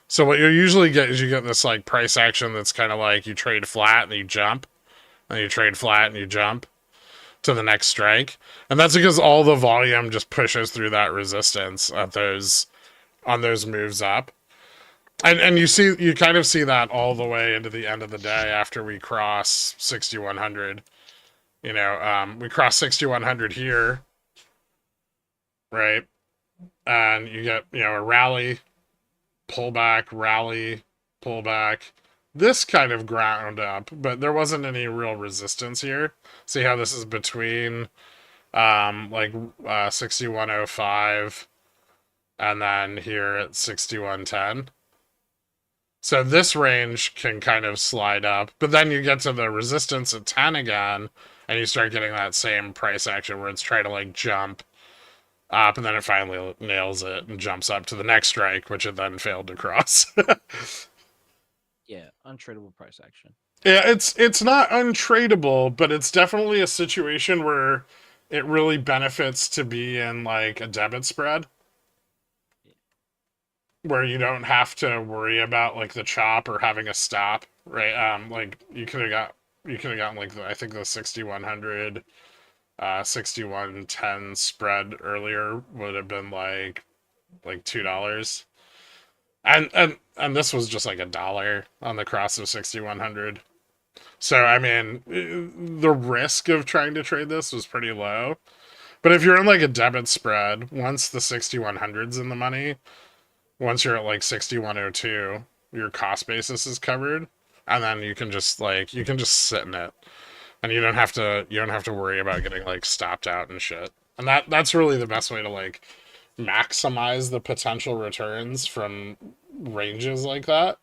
So what you usually get is you get this like price action that's kind of like you trade flat and you jump, and you trade flat and you jump to the next strike. And that's because all the volume just pushes through that resistance on those moves up. And you kind of see that all the way into the end of the day after we cross 6100. We cross 6100 here, right? And you get, a rally, pullback, rally, pullback. This kind of ground up, but there wasn't any real resistance here. See how this is between 6105 and then here at 6110. So this range can kind of slide up, but then you get to the resistance at 10 again, and you start getting that same price action where it's trying to like jump up, and then it finally nails it and jumps up to the next strike, which it then failed to cross. Yeah, untradeable price action. Yeah, it's not untradeable, but it's definitely a situation where it really benefits to be in like a debit spread, where you don't have to worry about like the chop or having a stop, right? Like you could have gotten like I think the 6100. 6110 spread earlier would have been like $2, and this was just like $1 on the cross of 6100. So I mean, the risk of trying to trade this was pretty low. But if you're in like a debit spread, once the 6100's in the money, once you're at like 6102, your cost basis is covered, and then you can just sit in it. And you don't have to worry about getting like stopped out and shit. And that's really the best way to like maximize the potential returns from ranges like that.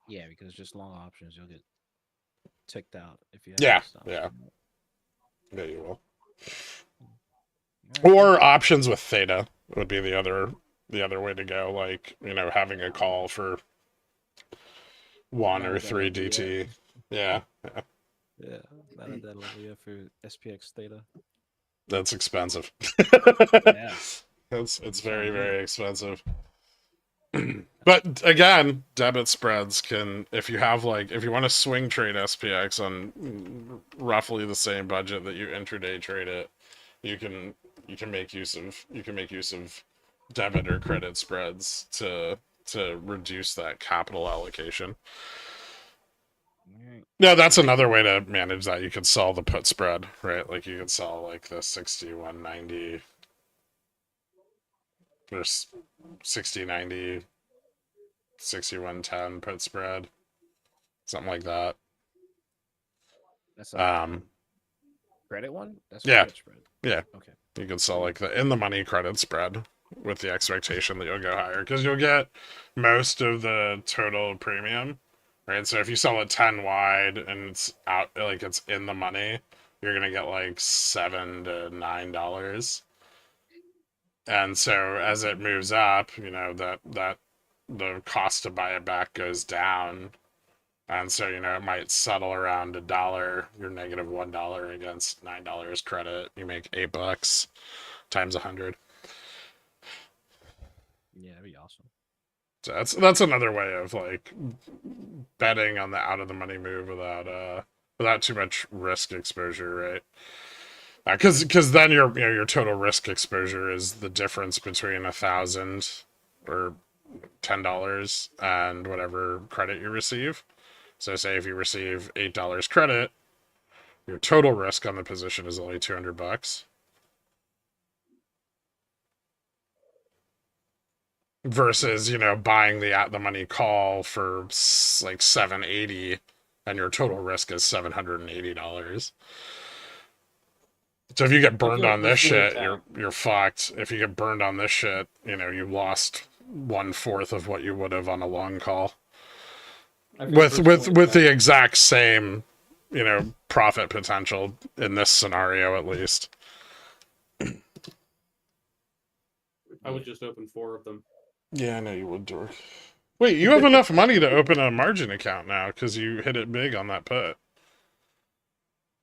Yeah, because just long options, you'll get ticked out if you Yeah, stuff. yeah. Yeah, you will. Alright, Or options with theta would be the other way to go. Like, you know, having a call for 1 Not or at that 3 level yet. DT. Yeah, Yeah, not at that level yet for SPX theta. that's expensive. Yeah. It's very, Sound good. very expensive. But again, debit spreads can, if you want to swing trade SPX on roughly the same budget that you intraday trade it, you can make use of debit or credit spreads to reduce that capital allocation. Alright. No, that's another way to manage that. You could sell the put spread, right? Like you could sell like the 6190 or 6090, 6110 put spread, something like that. That's a Um, credit one? That's yeah. a put spread. Yeah. Okay. You could sell like the in the money credit spread with the expectation that you'll go higher because you'll get most of the total premium, right? So if you sell it 10 wide and it's out, like it's in the money, you're gonna get like $7 to $9. And so as it moves up, you know, that the cost to buy it back goes down. And so, you know, it might settle around $1. You're negative $1 against $9 credit. You make $8 times 100. Yeah, that'd be awesome. So that's another way of like betting on the out of the money move without too much risk exposure, right? Because then your total risk exposure is the difference between 1,000 or $10 and whatever credit you receive. So say if you receive $8 credit, your total risk on the position is only $200. Versus, you know, buying the at the money call for like $780 and your total risk is $780. So if you get burned on this shit, you're fucked. If you get burned on this shit, you know, you lost 1/4 of what you would have on a long call. With the exact same, you know, profit potential in this scenario at least. I would just open 4 of them. Yeah, I know you would, Dork. Wait, you have enough money to open a margin account now because you hit it big on that put.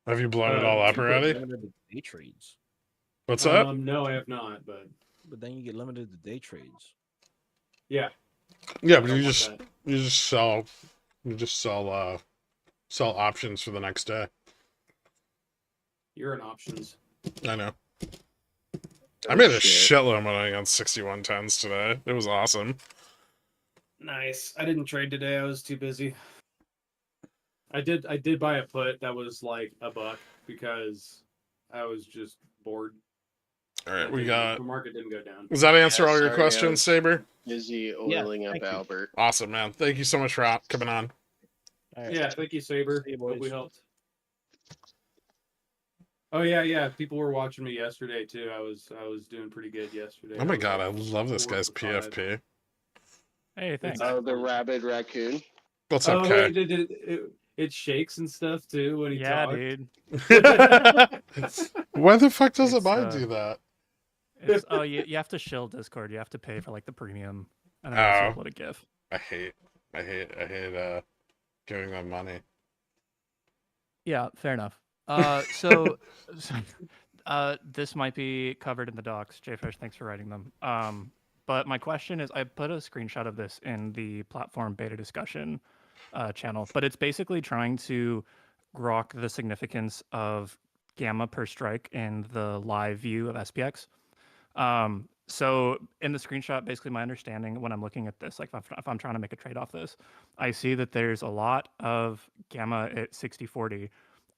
Have you blown it all up already? Limited to day trades. What's up? No, I have not, but then you get limited to day trades. Yeah. Yeah, but you just sell options for the next day. You're in options. I know. I made a shitload of money on 6110s today. It was awesome. Nice. I didn't trade today. I was too busy. I did buy a put that was like $1 because I was just bored. All right, we got. The market didn't go down. Does that answer all your questions, Saber? Busy oiling up thank you. Albert. Awesome, man. Thank you so much for coming on. All right. Yeah, thank you, Saber. See you, Hope boys. we helped. Oh yeah. People were watching me yesterday too. I was doing pretty good yesterday. Oh my god, I love this guy's 4 for 5. PFP. Hey, thanks. Oh, the rabid raccoon. What's up, Oh, Kay? it shakes and stuff too when he Yeah, talks. dude. Why the fuck doesn't It's, mine do that? You have to shill Discord. You have to pay for like the premium, and then also Oh. able to give. I hate giving them money. Yeah, fair enough. This might be covered in the docs. JFish, thanks for writing them. But my question is, I put a screenshot of this in the platform beta discussion channel, but it's basically trying to grok the significance of gamma per strike in the live view of SPX. So in the screenshot, basically my understanding when I'm looking at this, like if I'm trying to make a trade off this, I see that there's a lot of gamma at 60/40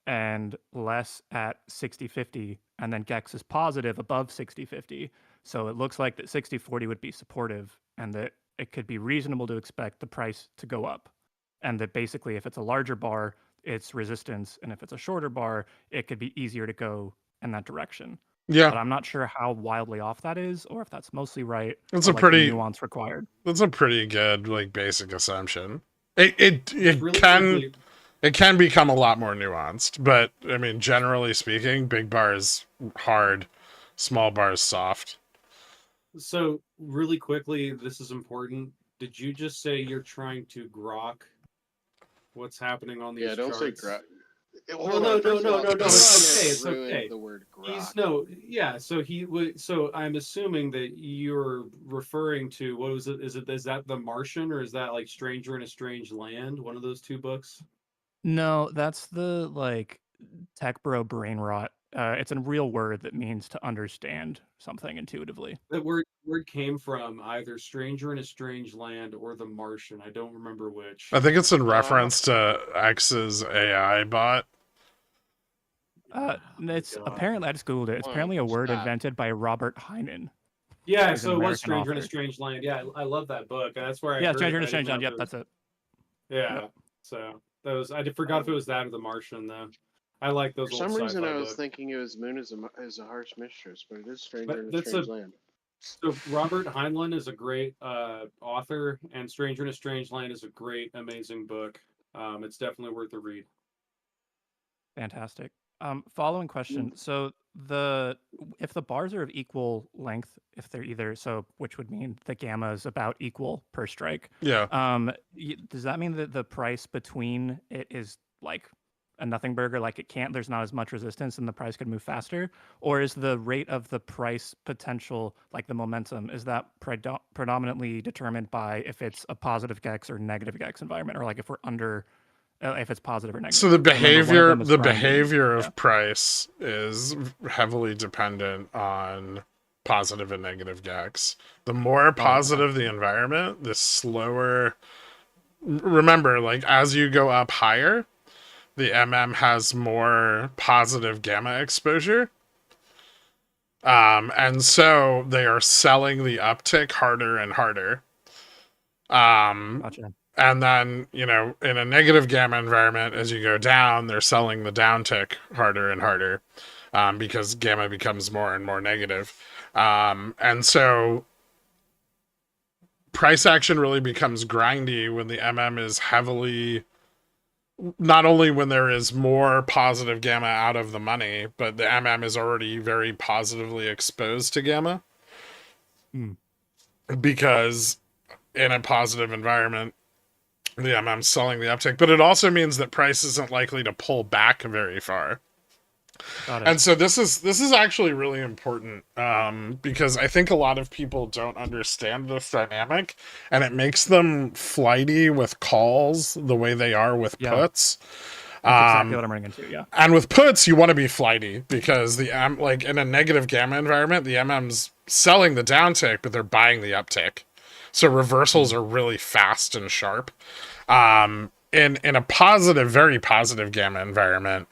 and less at 60/50, and then Gex is positive above 60/50. So it looks like that 60/40 would be supportive and that it could be reasonable to expect the price to go up. And that basically if it's a larger bar, it's resistance, and if it's a shorter bar, it could be easier to go in that direction. Yeah, But I'm not sure how wildly off that is, or if that's mostly right. It's or a like the pretty- nuance required. that's a pretty good like basic assumption. It Really can simply- It can become a lot more nuanced, but I mean, generally speaking, big bars hard, small bars soft. So really quickly, this is important. Did you just say you're trying to grok what's happening on these Yeah, don't say charts? grok. Well, no, it's okay. It's Ruined okay. the word He's grok. yeah. So he would. So I'm assuming that you're referring to what was it? Is that The Martian, or is that like Stranger in a Strange Land? One of those two books. No, that's the like tech bro brain rot. It's a real word that means to understand something intuitively. That word came from either Stranger in a Strange Land or The Martian. I don't remember which. I think it's in reference to X's AI bot. It's God. apparently, I just googled it. It's Come apparently a on, word stop. invented by Robert Heyman. Yeah, He's an so it was American Stranger in a author. Strange Land. Yeah, I love that book. And that's where I Yeah, heard Stranger in it. a I Strange didn't Land. know Yep, if it was, that's it. yeah. So that was forgot if it was that or The Martian though. I like those For old some reason, sci-fi I was books. thinking it was Moon as a harsh mistress, but it is Stranger But in a that's Strange Land. So Robert Heinlein is a great author, and Stranger in a Strange Land is a great, amazing book. It's definitely worth a read. Fantastic. Following question. So if the bars are of equal length, if they're either which would mean the gamma is about equal per strike. Yeah. Does that mean that the price between it is like a nothing burger? Like there's not as much resistance, and the price could move faster, or is the rate of the price potential, like the momentum, is that predominantly determined by if it's a positive gex or negative gex environment, or like if we're under? If it's positive or negative. So the behavior, Yeah. of price is heavily dependent on positive and negative gax. The more positive the environment, the slower. Remember, like as you go up higher, the has more positive gamma exposure. And so they are selling the uptick harder and harder. Gotcha. And then, in a negative gamma environment, as you go down, they're selling the downtick harder and harder because gamma becomes more and more negative. And so price action really becomes grindy when the is heavily, not only when there is more positive gamma out of the money, but the is already very positively exposed to gamma. Because in a positive environment, the selling the uptick, but it also means that price isn't likely to pull back very far. Got it. And so this is actually really important because I think a lot of people don't understand this dynamic, and it makes them flighty with calls the way they are with puts. That's exactly what I'm running into. Yeah. And with puts, you want to be flighty because the like in a negative gamma environment, the MM's selling the downtick, but they're buying the uptick. So reversals are really fast and sharp. In a positive, very positive gamma environment,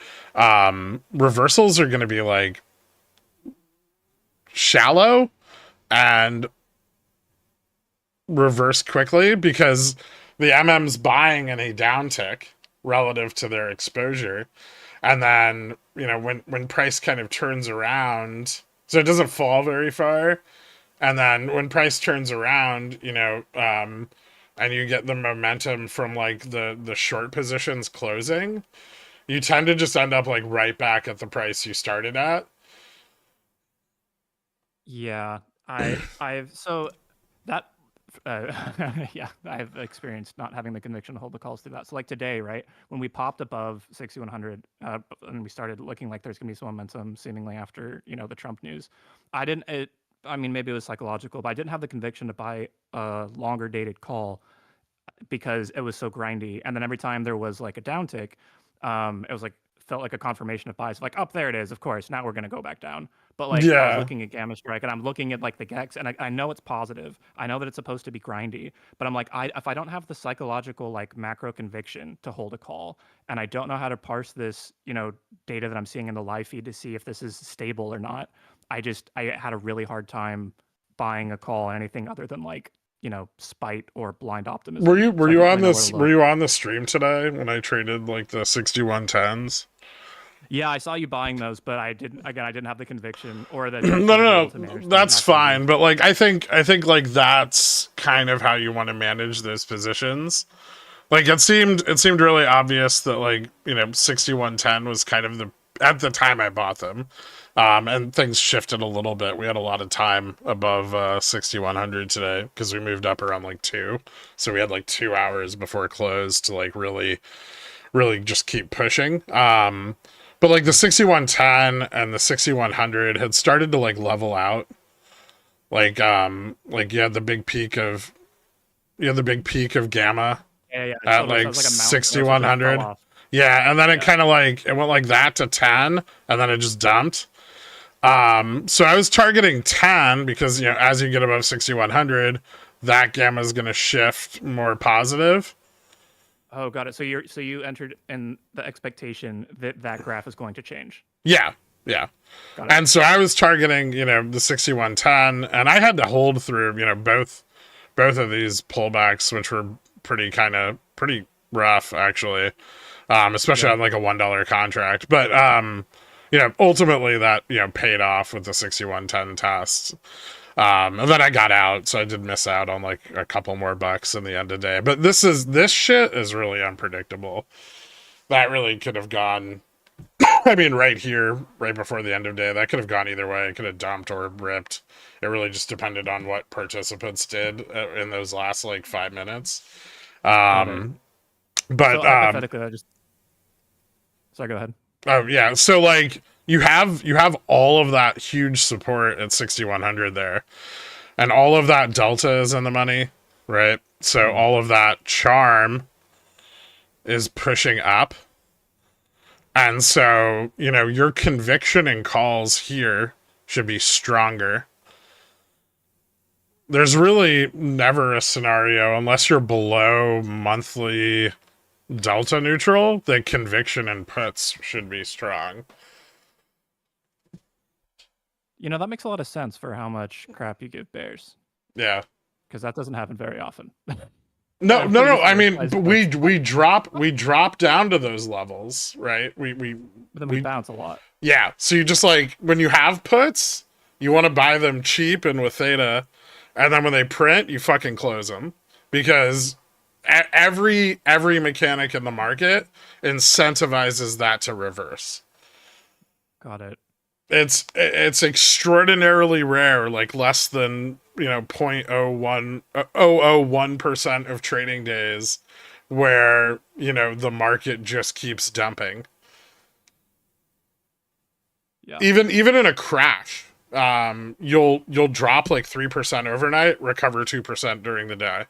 reversals are going to be like shallow and reverse quickly because the MM's buying in a downtick relative to their exposure. And then, when price kind of turns around, so it doesn't fall very far. And then when price turns around, and you get the momentum from like the short positions closing, you tend to just end up like right back at the price you started at. Yeah, I've so that yeah, I've experienced not having the conviction to hold the calls through that. So like today, right, when we popped above 6100 and we started looking like there's gonna be some momentum seemingly after the Trump news, I mean, maybe it was psychological, but I didn't have the conviction to buy a longer dated call because it was so grindy. And then every time there was like a downtick, it was like felt like a confirmation of buys. Like, up there it is. Of course, now we're gonna go back down. But like, I was looking at Gammastrike and I'm looking at like the gex, and I know it's positive. I know that it's supposed to be grindy, but I'm like, if I don't have the psychological like macro conviction to hold a call, and I don't know how to parse this, data that I'm seeing in the live feed to see if this is stable or not, I had a really hard time buying a call on anything other than like spite or blind optimism. Were you on this? Were you on the stream today when I traded like the 6110s? Yeah, I saw you buying those, but I didn't have the conviction or the no, that's fine. But like, I think like that's kind of how you want to manage those positions. Like it seemed really obvious that like, 6110 was kind of the at the time I bought them. And things shifted a little bit. We had a lot of time above 6100 today because we moved up around like 2. So we had like 2 hours before close to like really just keep pushing. But like the 6110 and the 6100 had started to like level out. Like you had the big peak of gamma Yeah, at totally. like Sounds like a mountain. 6100. Yeah, and then it kind of like it went like that to 10 and then it just dumped. So I was targeting 10 because as you get above 6100, that gamma is going to shift more positive. Oh, got it. So you entered in the expectation that that graph is going to change. Yeah. Got it. And so I was targeting, the 6110, and I had to hold through, both of these pullbacks, which were pretty rough actually. Especially on like a $1 contract. But ultimately that, paid off with the 6110 tests. And then I got out, so I did miss out on like a couple more bucks in the end of the day. But this shit is really unpredictable. That really could have gone I mean, right here, right before the end of day, that could have gone either way. It could have dumped or ripped. It really just depended on what participants did in those last like 5 minutes. But so hypothetically, sorry, go ahead. Oh yeah, so like you have all of that huge support at 6100 there, and all of that delta is in the money, right? So all of that charm is pushing up. And so, your conviction in calls here should be stronger. There's really never a scenario, unless you're below monthly delta neutral, that conviction in puts should be strong. That makes a lot of sense for how much crap you give bears. Yeah. Because that doesn't happen very often. No. I mean, we drop down to those levels, right? But then we bounce a lot. Yeah. So you just like when you have puts, you want to buy them cheap and with theta, and then when they print, you fucking close them because every mechanic in the market incentivizes that to reverse. Got it. It's extraordinarily rare, like less than 0.001% of trading days where the market just keeps dumping. Yeah. Even in a crash, you'll drop like 3% overnight, recover 2% during the day.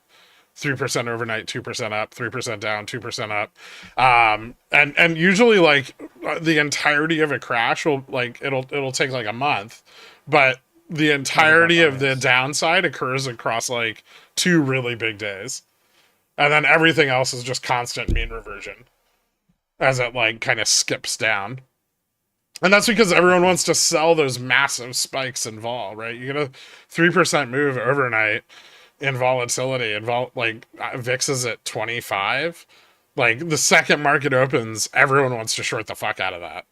3% overnight, 2% up, 3% down, 2% up. And usually like the entirety of a crash will like it'll take like a month, but the entirety of the downside occurs across like 2 really big days. And then everything else is just constant mean reversion as it like kind of skips down. And that's because everyone wants to sell those massive spikes in vol, right? You get a 3% move overnight in volatility, and VIX is at 25. Like the second market opens, everyone wants to short the fuck out of that.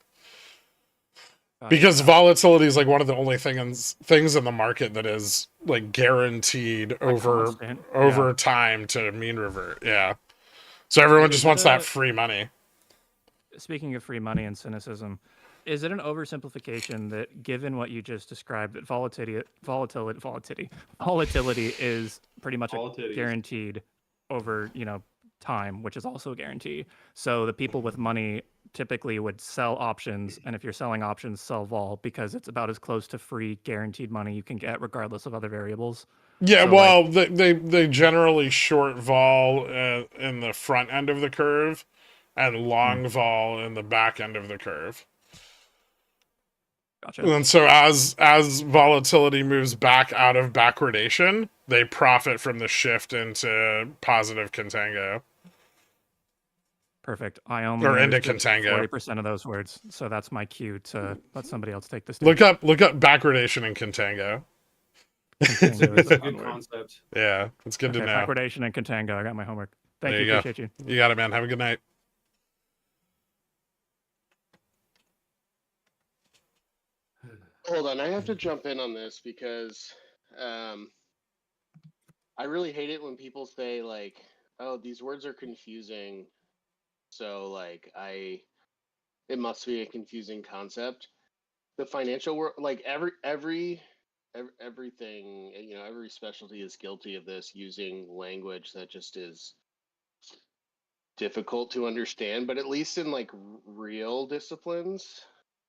Because volatility is like one of the only things in the market that is like guaranteed over time to mean revert. Yeah. So everyone just wants that free money. Speaking of free money and cynicism, is it an oversimplification that given what you just described, that volatility is pretty much guaranteed over, time, which is also a guarantee. So the people with money typically would sell options, and if you're selling options, sell vol because it's about as close to free guaranteed money you can get regardless of other variables. Yeah, so well, they generally short vol in the front end of the curve and long vol in the back end of the curve. Gotcha. And so as volatility moves back out of backwardation, they profit from the shift into positive contango. Perfect. I only into contango 40% of those words, so that's my cue to let somebody else take this. Look up backwardation and contango. Contango is a good concept. Yeah, it's good to know. Backwardation and contango. I got my homework. Thank you. Appreciate you. You got it, man. Have a good night. Hold on, I have to jump in on this because I really hate it when people say like oh, these words are confusing. So like it must be a confusing concept. The financial world, like everything, every specialty is guilty of this, using language that just is difficult to understand. But at least in like real disciplines,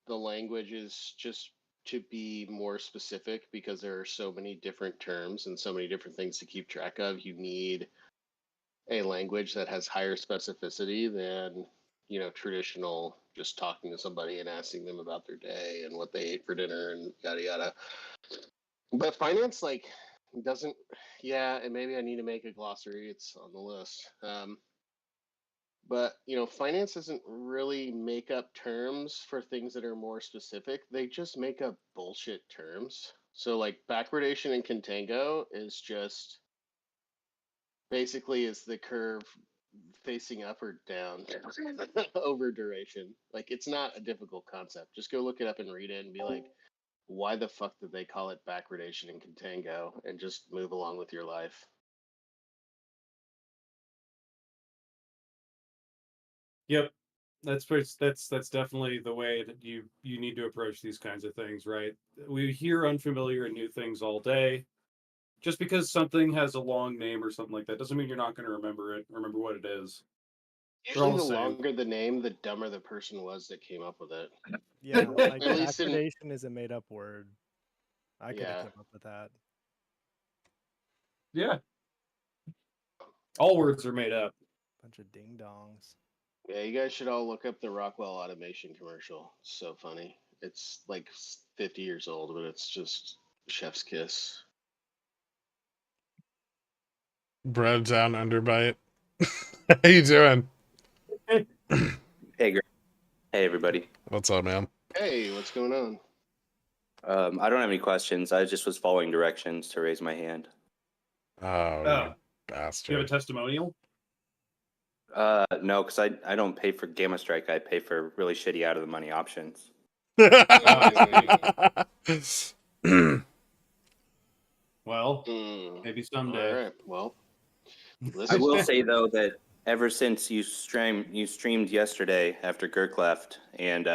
the language is just to be more specific, because there are so many different terms and so many different things to keep track of. You need a language that has higher specificity than traditional just talking to somebody and asking them about their day and what they ate for dinner and yada yada. But finance, like, doesn't. Yeah, and maybe I need to make a glossary. It's on the list. But finance doesn't really make up terms for things that are more specific. They just make up bullshit terms. So like backwardation and contango is just basically is the curve facing up or down over duration. Like, it's not a difficult concept. Just go look it up and read it and be like, why the fuck did they call it backwardation and contango, and just move along with your life. Yep. That's definitely the way that you need to approach these kinds of things, right? We hear unfamiliar and new things all day. Just because something has a long name or something like that doesn't mean you're not going to remember what it is. Usually, all the the same. longer the name, the dumber the person was that came up with it. Yeah, like At least in backwardation is a made up word. I could have Yeah. came up with that. Yeah. All words are made up. Bunch of ding dongs. Yeah, you guys should all look up the Rockwell automation commercial. It's so funny. It's like 50 years old, but it's just chef's kiss. Bread down underbite. How you doing? Hey, hey, everybody. What's up, man? Hey, what's going on? I don't have any questions. I just was following directions to raise my hand. Oh, Oh. you bastard. Do you have a testimonial? No, because I don't pay for Gammastrike. I pay for really shitty out of the money options. Well, Mm, maybe all someday. right. Well, I listen. will say though that ever since you streamed yesterday after Gherk left, and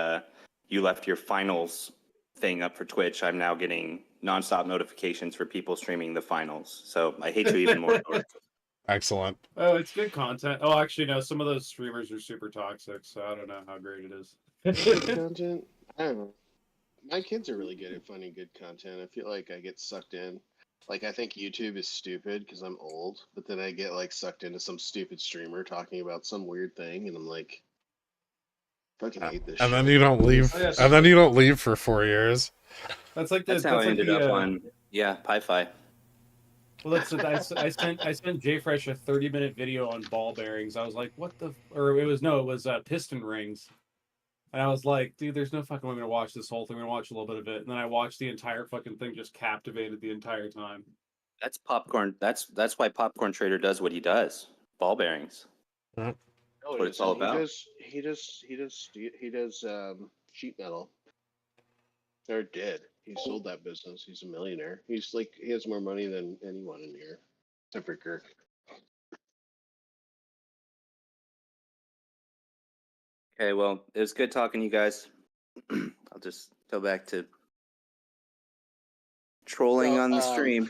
you left your finals thing up for Twitch, I'm now getting nonstop notifications for people streaming the finals. So I hate you even more. Gherk. Excellent. Oh, it's good content. Oh, actually, no. Some of those streamers are super toxic, so I don't know how great it is. Good content. I don't know. My kids are really good at finding good content. I feel like I get sucked in. Like, I think YouTube is stupid because I'm old, but then I get like sucked into some stupid streamer talking about some weird thing, and I'm like, fucking hate this shit. And then you don't leave. Oh, yeah, And then you don't leave for 4 years. That's like the. That's how I ended up on Pi-Fi. Well, that's I sent JFresh a 30-minute video on ball bearings. I was like, what the? Or it was piston rings. And I was like, dude, there's no fucking way I'm gonna watch this whole thing. I'm gonna watch a little bit of it, and then I watched the entire fucking thing, just captivated the entire time. That's popcorn. That's why Popcorn Trader does what he does. Ball bearings. No, That's what it's all about. He does sheet metal. Or did. He sold that business. He's a millionaire. He's like, he has more money than anyone in here, except for Gherk. Okay, well, it was good talking to you guys. I'll just go back to trolling on the stream.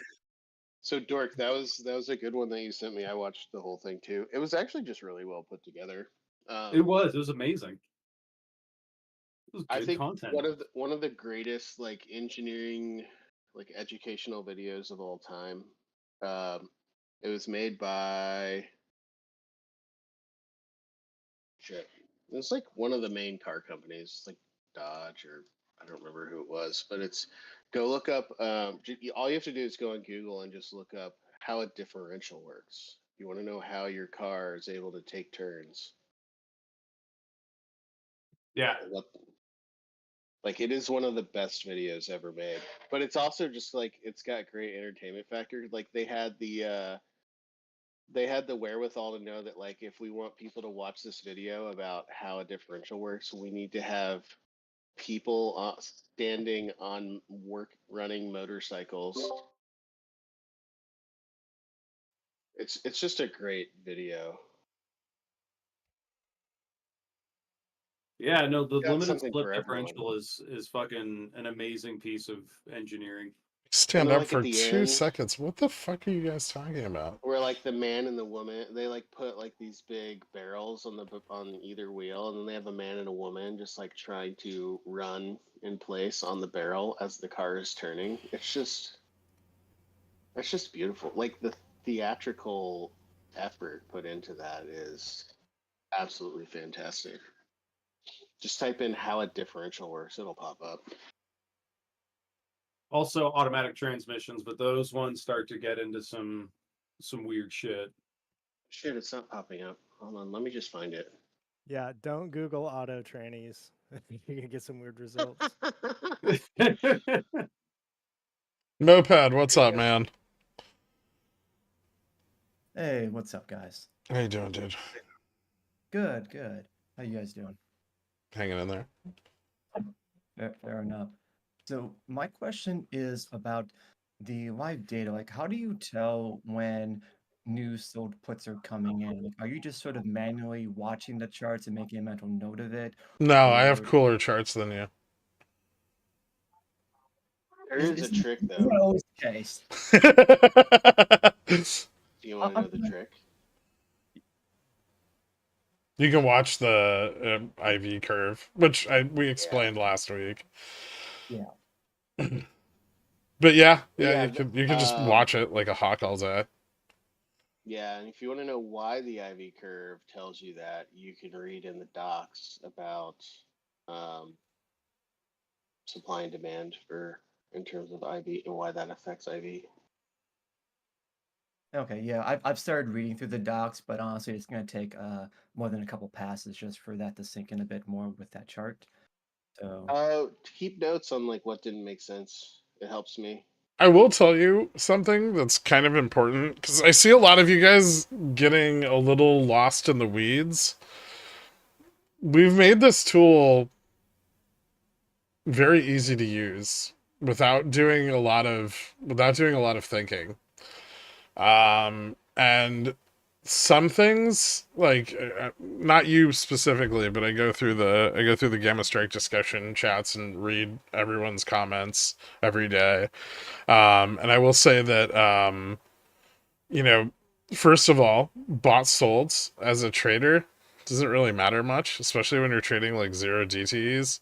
So Dork, that was a good one that you sent me. I watched the whole thing too. It was actually just really well put together. It was amazing. It was good I think content. one of the greatest like engineering, like educational videos of all time. It was made by shit. It was like one of the main car companies, like Dodge, or I don't remember who it was, but it's go look up. All you have to do is go on Google and just look up how a differential works. You want to know how your car is able to take turns. Yeah. Like, it is one of the best videos ever made, but it's also just like, it's got great entertainment factor. Like, they had the wherewithal to know that, like, if we want people to watch this video about how a differential works, we need to have people standing on running motorcycles It's just a great video. Yeah, no, the Got limited something split for everyone. differential is fucking an amazing piece of engineering. Stand then, up like, for at the 2 end- seconds. What the fuck are you guys talking about? Where like the man and the woman, they like put like these big barrels on either wheel, and then they have a man and a woman just like trying to run in place on the barrel as the car is turning. It's just beautiful. Like the theatrical effort put into that is absolutely fantastic. Just type in how a differential works, it'll pop up. Also automatic transmissions, but those ones start to get into some weird shit. Shit, it's not popping up. Hold on, let me just find it. Yeah, don't Google auto trannies. You're gonna get some weird results. Moped, what's up, man? Hey, what's up, guys? How you doing, dude? Good, good. How you guys doing? Hanging in there. Fair enough. So my question is about the live data. Like, how do you tell when new sold puts are coming in? Like, are you just sort of manually watching the charts and making a mental note of it? No, I have Or cooler charts than you. There is a isn't trick isn't though. that always the case? Do you want to know the trick? You can watch the IV curve, which we explained last week. Yeah. But yeah, Yeah, you can just watch it like a hawk all day. Yeah, and if you want to know why the IV curve tells you that, you can read in the docs about supply and demand in terms of IV and why that affects IV. Okay, yeah, I've started reading through the docs, but honestly, it's gonna take more than a couple passes just for that to sink in a bit more with that chart. So Keep notes on like what didn't make sense. It helps me. I will tell you something that's kind of important because I see a lot of you guys getting a little lost in the weeds. We've made this tool very easy to use without doing a lot of thinking. And some things like not you specifically, but I go through the Gammastrike discussion chats and read everyone's comments every day. And I will say that first of all, bought solds as a trader doesn't really matter much, especially when you're trading like 0 DTEs.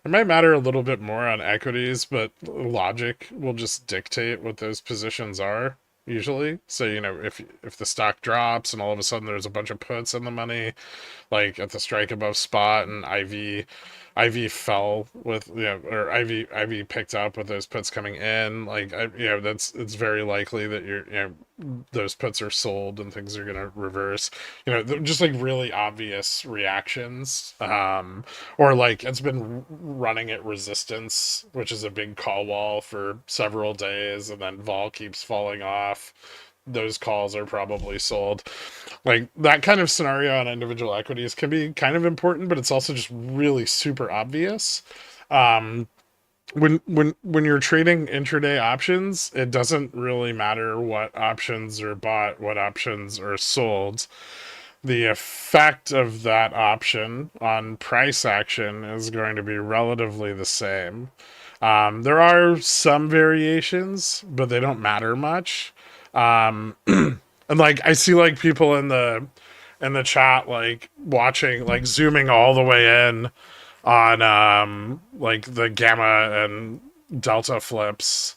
It might matter a little bit more on equities, but logic will just dictate what those positions are usually. So, if the stock drops and all of a sudden there's a bunch of puts in the money, like at the strike above spot, and IV fell with, or IV picked up with those puts coming in, like, it's very likely that those puts are sold and things are going to reverse, just like really obvious reactions. Or like it's been running at resistance, which is a big call wall for several days, and then vol keeps falling off. Those calls are probably sold. Like that kind of scenario on individual equities can be kind of important, but it's also just really super obvious. When you're trading intraday options, it doesn't really matter what options are bought, what options are sold. The effect of that option on price action is going to be relatively the same. There are some variations, but they don't matter much. And like I see like people in the chat like watching, like zooming all the way in on like the gamma and delta flips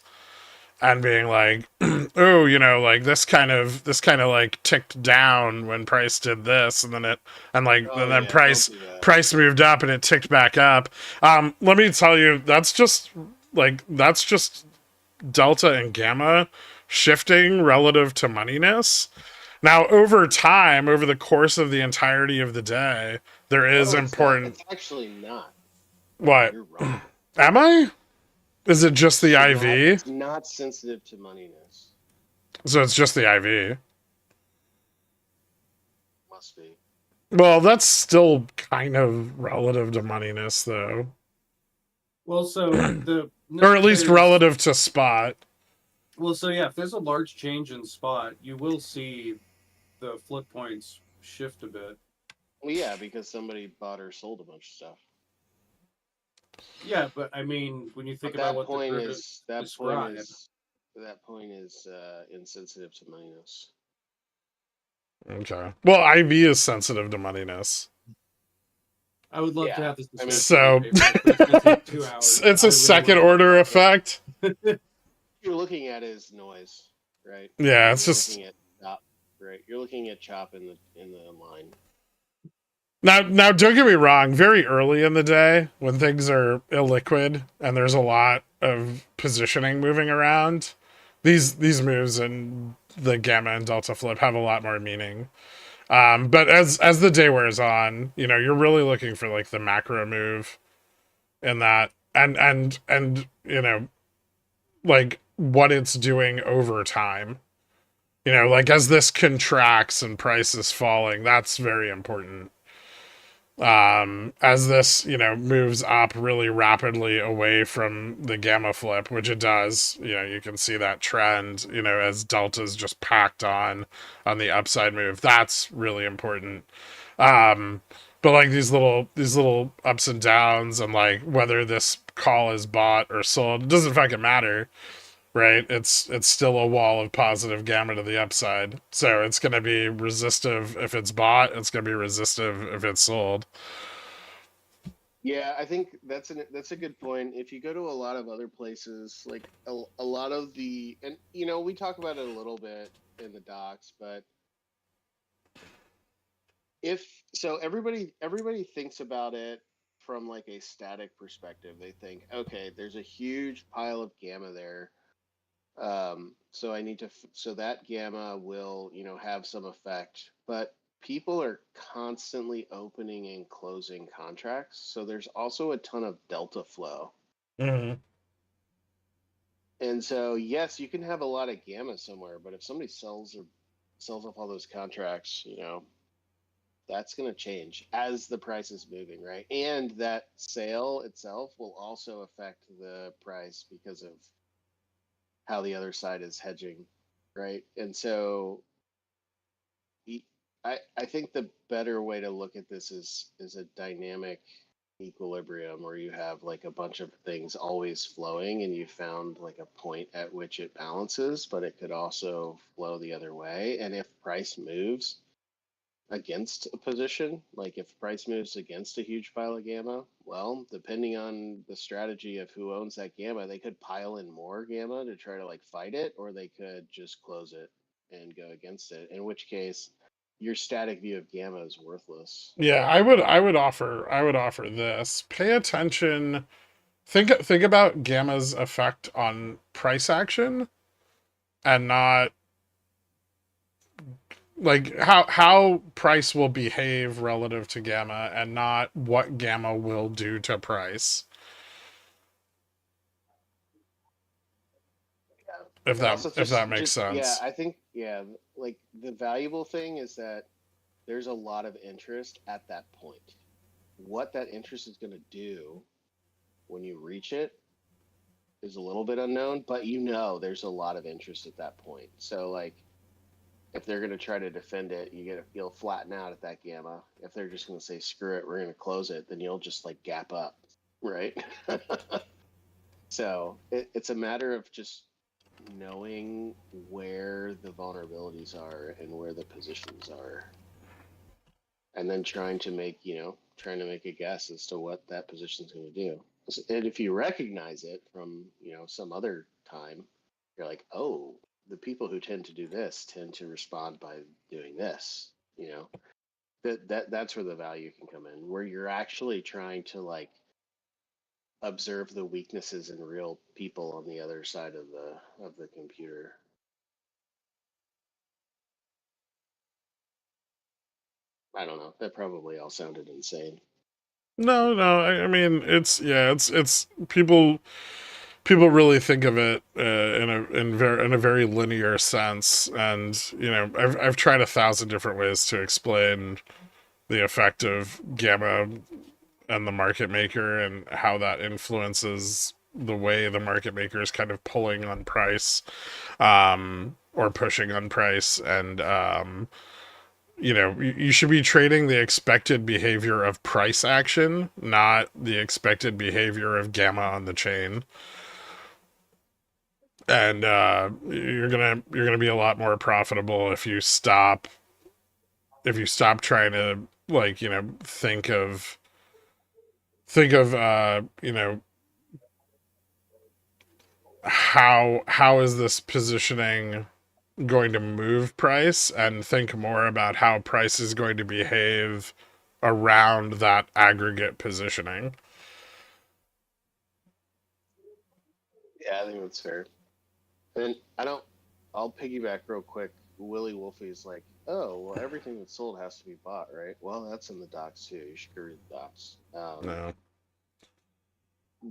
and being like, oh, like this kind of like ticked down when price did this, and then price moved up and it ticked back up. Let me tell you, that's just delta and gamma shifting relative to moneyness. Now, over time, over the course of the entirety of the day, there is important. It's actually not. What? You're wrong. Am I? Is it just the IV? It's not sensitive to moneyness. So it's just the IV. Must be. Well, that's still kind of relative to moneyness, though. Well, so or at least relative to spot. Well, so yeah, if there's a large change in spot, you will see the flip points shift a bit. Well, yeah, because somebody bought or sold a bunch of stuff. Yeah, but I mean, when you think But about that what point they're is that describe, point is insensitive to moneyness. Okay. Well, IV is sensitive to moneyness. I would love to Yeah, have this I mean, discussion. So but it's gonna take 2 hours. it's I a really second wanna order talk about effect. What you're looking at is noise, right? Yeah, And it's you're just looking at chop, right? You're looking at chop in the line. now don't get me wrong, very early in the day when things are illiquid and there's a lot of positioning moving around, these moves in the gamma and delta flip have a lot more meaning. But as the day wears on, you know, you're really looking for like the macro move in that and you know, like what it's doing over time. You know, like as this contracts and price is falling, that's very important. As this, you know, moves up really rapidly away from the gamma flip, which it does, you know, you can see that trend, you know, as delta's just packed on the upside move. That's really important. But like these little ups and downs and like whether this call is bought or sold, it doesn't fucking matter, right? It's still a wall of positive gamma to the upside. So it's going to be resistive if it's bought, it's going to be resistive if it's sold. Yeah, I think that's a good point. If you go to a lot of other places, like a lot of the, and you know, we talk about it a little bit in the docs, but if so, everybody thinks about it from like a static perspective. They think, okay, there's a huge pile of gamma there. So I need to, so that gamma will, you know, have some effect, but people are constantly opening and closing contracts. So there's also a ton of delta flow. Mm-hmm. And so, yes, you can have a lot of gamma somewhere, but if somebody sells off all those contracts, you know, that's going to change as the price is moving, right? And that sale itself will also affect the price because of how the other side is hedging, right? And so I think the better way to look at this is a dynamic equilibrium where you have like a bunch of things always flowing and you found like a point at which it balances, but it could also flow the other way. And if price moves against a position, like if price moves against a huge pile of gamma, well, depending on the strategy of who owns that gamma, they could pile in more gamma to try to like fight it, or they could just close it and go against it, in which case your static view of gamma is worthless. Yeah, I would offer this. Pay attention. Think about gamma's effect on price action and not like how price will behave relative to gamma and not what gamma will do to price. If Also, that makes yeah, sense. I think, yeah, like the valuable thing is that there's a lot of interest at that point. What that interest is going to do when you reach it is a little bit unknown, but you know there's a lot of interest at that point. So like if they're going to try to defend it, you'll flatten out at that gamma. If they're just going to say screw it, we're going to close it, then you'll just like gap up, right? So it's a matter of just knowing where the vulnerabilities are and where the positions are, and then trying to make a guess as to what that position is going to do. And if you recognize it from some other time, you're like, oh, the people who tend to do this tend to respond by doing this. That's where the value can come in, where you're actually trying to like observe the weaknesses in real people on the other side of the computer. I don't know. That probably all sounded insane. No, I mean it's people really think of it in a very linear sense, and I've tried 1,000 different ways to explain the effect of gamma and the market maker and how that influences the way the market maker is kind of pulling on price, or pushing on price, and you should be trading the expected behavior of price action, not the expected behavior of gamma on the chain. And you're gonna be a lot more profitable if you stop trying to, like, think of how is this positioning going to move price, and think more about how price is going to behave around that aggregate positioning. Yeah, I think that's fair. And I'll piggyback real quick. Willie Wolfie's like, oh, well, everything that's sold has to be bought, right? Well, that's in the docs too. You should read the docs. No.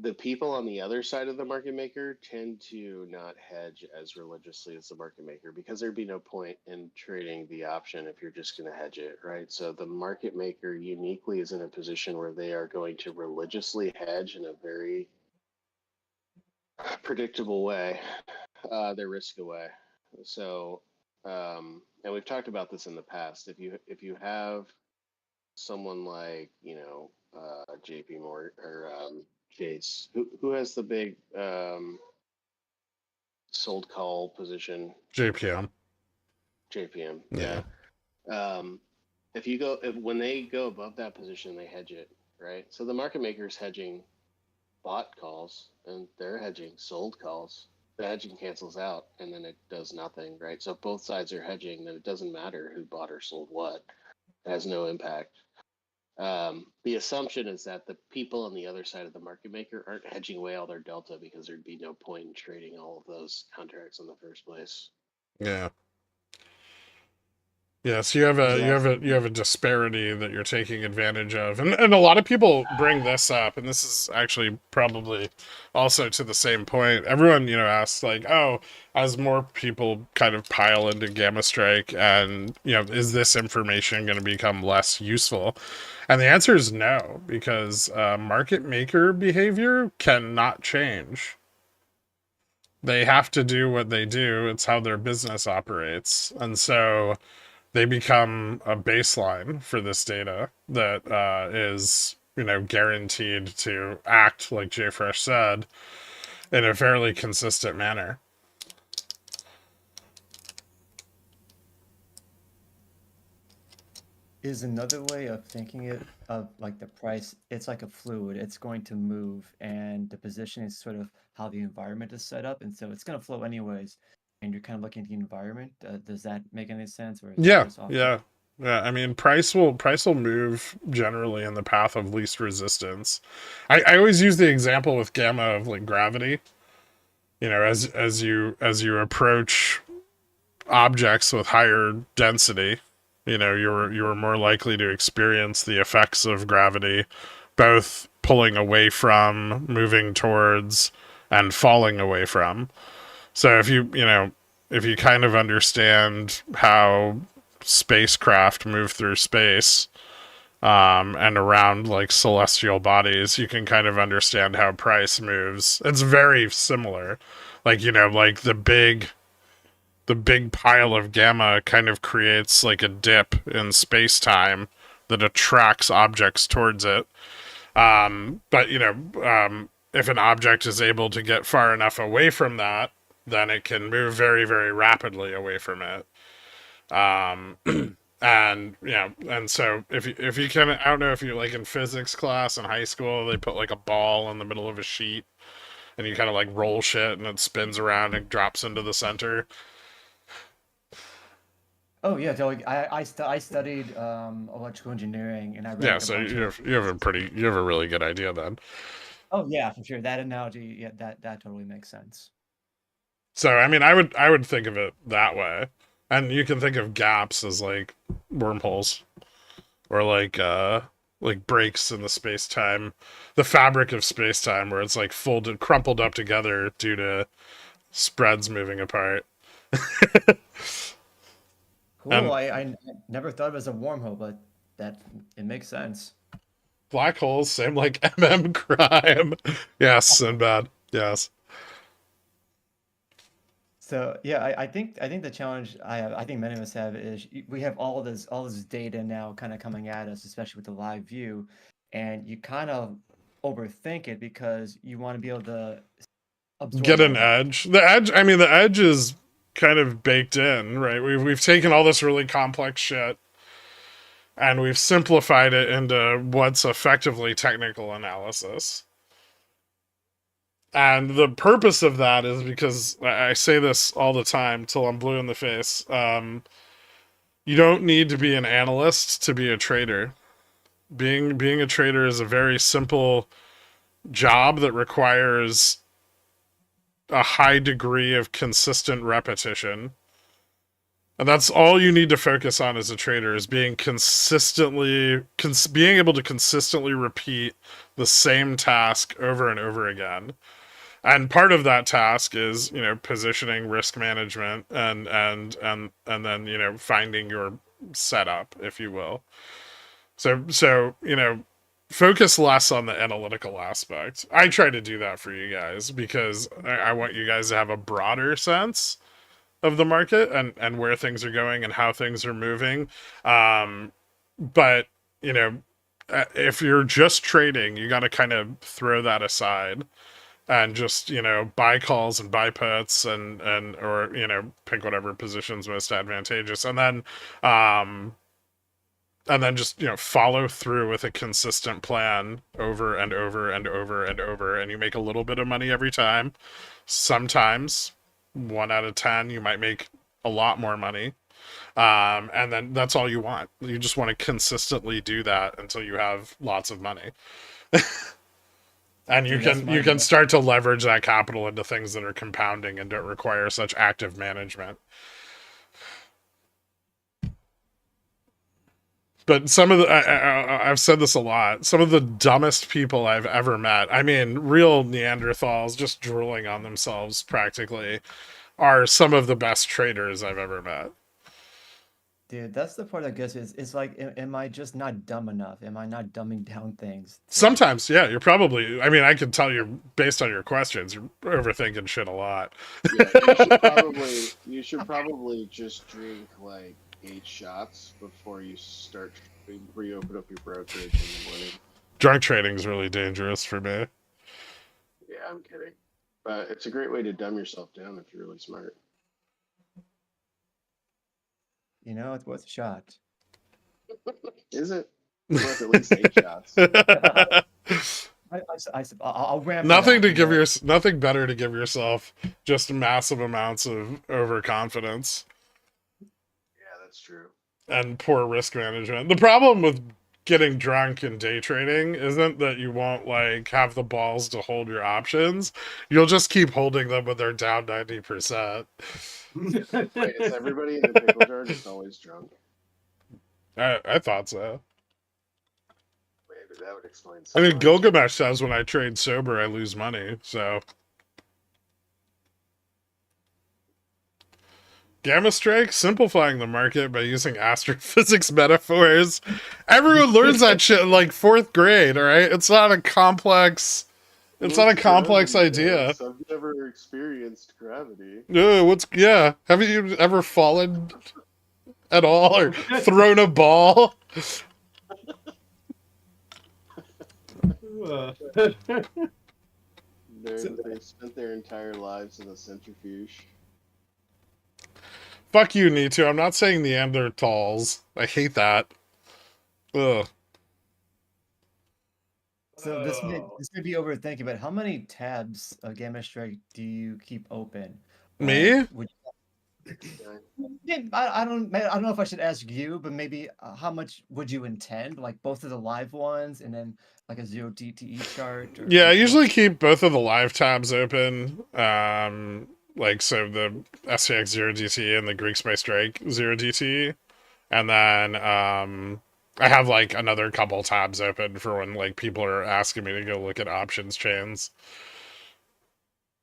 The people on the other side of the market maker tend to not hedge as religiously as the market maker, because there'd be no point in trading the option if you're just going to hedge it, right? So the market maker uniquely is in a position where they are going to religiously hedge in a very predictable way, their risk away. So, and we've talked about this in the past. If you have someone like, JP Morgan or Chase, who has the big sold call position? JPM. JPM. Yeah. When they go above that position, they hedge it, right? So the market maker's hedging bought calls and they're hedging sold calls. The hedging cancels out and then it does nothing, right? So if both sides are hedging, then it doesn't matter who bought or sold what. It has no impact. The assumption is that the people on the other side of the market maker aren't hedging away all their delta, because there'd be no point in trading all of those contracts in the first place. Yeah. Yeah, so you have a disparity that you're taking advantage of. And a lot of people bring this up, and this is actually probably also to the same point. Everyone, asks, like, oh, as more people kind of pile into Gammastrike, and, is this information going to become less useful? And the answer is no, because market maker behavior cannot change. They have to do what they do. It's how their business operates. And so they become a baseline for this data that is, guaranteed to act, like JFresh said, in a fairly consistent manner. Is another way of thinking it of like the price, it's like a fluid, it's going to move, and the position is sort of how the environment is set up, and so it's going to flow anyways, and you're kind of looking at the environment. Does that make any sense? Or is Yeah, this off? yeah. Yeah, I mean, price will move generally in the path of least resistance. I always use the example with gamma of, like, gravity. As you approach objects with higher density, you're more likely to experience the effects of gravity, both pulling away from, moving towards, and falling away from. So if you kind of understand how spacecraft move through space, and around, like, celestial bodies, you can kind of understand how price moves. It's very similar. Like, like the big pile of gamma kind of creates, like, a dip in space-time that attracts objects towards it. But if an object is able to get far enough away from that, then it can move very, very rapidly away from it. And so if you can, I don't know if you, like, in physics class in high school, they put, like, a ball in the middle of a sheet, and you kind of, like, roll shit and it spins around and drops into the center. Oh yeah, so I studied electrical engineering, and I read Yeah, a so bunch you of. have a really good idea then. Oh yeah, for sure. That analogy, yeah, that totally makes sense. So I mean, I would think of it that way, and you can think of gaps as, like, wormholes, or like breaks in the space-time, the fabric of space-time, where it's, like, crumpled up together due to spreads moving apart. Cool. And I never thought of it as a wormhole, but it makes sense. black holes, same like MM crime. Yes, and bad. Yes. So yeah, I think the challenge I think many of us have is we have all this data now kind of coming at us, especially with the live view, and you kind of overthink it because you want to be able to absorb Get all an that. edge. The edge, I mean, the edge is kind of baked in, right? We've taken all this really complex shit and we've simplified it into what's effectively technical analysis. And the purpose of that is because I say this all the time till I'm blue in the face. You don't need to be an analyst to be a trader. Being a trader is a very simple job that requires a high degree of consistent repetition. And that's all you need to focus on as a trader is being being able to consistently repeat the same task over and over again. And part of that task is, positioning, risk management, and then, finding your setup, if you will. So, focus less on the analytical aspect. I try to do that for you guys because I want you guys to have a broader sense of the market and where things are going and how things are moving. But, if you're just trading, you got to kind of throw that aside and just, buy calls and buy puts or, pick whatever position's most advantageous. And then just, follow through with a consistent plan over and over and over and over. And you make a little bit of money every time. Sometimes 1 out of 10, you might make a lot more money. And then that's all you want. You just want to consistently do that until you have lots of money. And you can start to leverage that capital into things that are compounding and don't require such active management. But some of the I've said this a lot. Some of the dumbest people I've ever met, I mean, real Neanderthals just drooling on themselves practically, are some of the best traders I've ever met. Dude, that's the part that gets me. It's like, am I just not dumb enough? Am I not dumbing down things? Sometimes, yeah, you're probably. I mean, I can tell you based on your questions, you're overthinking shit a lot. Yeah, you should probably just drink like 8 shots before you open up your brokerage in the morning. Drunk trading is really dangerous for me. Yeah, I'm kidding. But it's a great way to dumb yourself down if you're really smart. It's worth a shot. Is it? It's worth at least 8 shots. I'll ramp nothing better to give yourself just massive amounts of overconfidence. Yeah, that's true. And poor risk management. The problem with getting drunk and day trading isn't that you won't have the balls to hold your options. You'll just keep holding them when they're down 90%. Wait, is everybody in the pickle jar just always drunk? I thought so. Maybe that would explain I mean, Gilgamesh says when I trade sober, I lose money, so. Gammastrike, simplifying the market by using astrophysics metaphors. Everyone learns that shit in 4th grade, alright? It's not a complex idea. I've never experienced gravity. Yeah. Haven't you ever fallen at all or thrown a ball? They've spent their entire lives in a centrifuge. Fuck you, Nitu. I'm not saying Neanderthals. I hate that. Ugh. So this may be overthinking, but how many tabs of Gammastrike do you keep open? Me? I don't know if I should ask you, but maybe how much would you intend? Like both of the live ones, and then like a 0 DTE chart. Yeah, I usually keep both of the live tabs open. So the STX 0 DT and the Greek Spy Strike 0 DT, and then I have another couple tabs open for when people are asking me to go look at options chains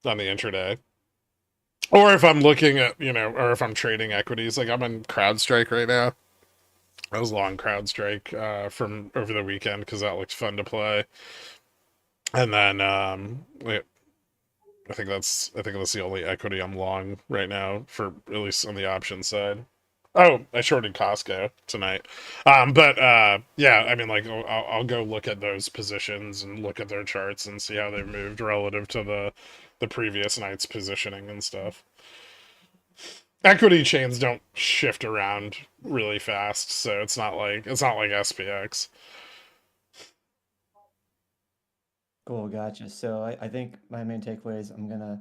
on the intraday. Or if I'm looking at, or if I'm trading equities, I'm in CrowdStrike right now. I was long CrowdStrike from over the weekend because that looked fun to play. And then I think that's the only equity I'm long right now, for at least on the option side. Oh, I shorted Costco tonight. But yeah, I mean, like, I'll go look at those positions and look at their charts and see how they've moved relative to the previous night's positioning and stuff. Equity chains don't shift around really fast, so it's not like SPX. Cool, gotcha. So I think my main takeaway is I'm gonna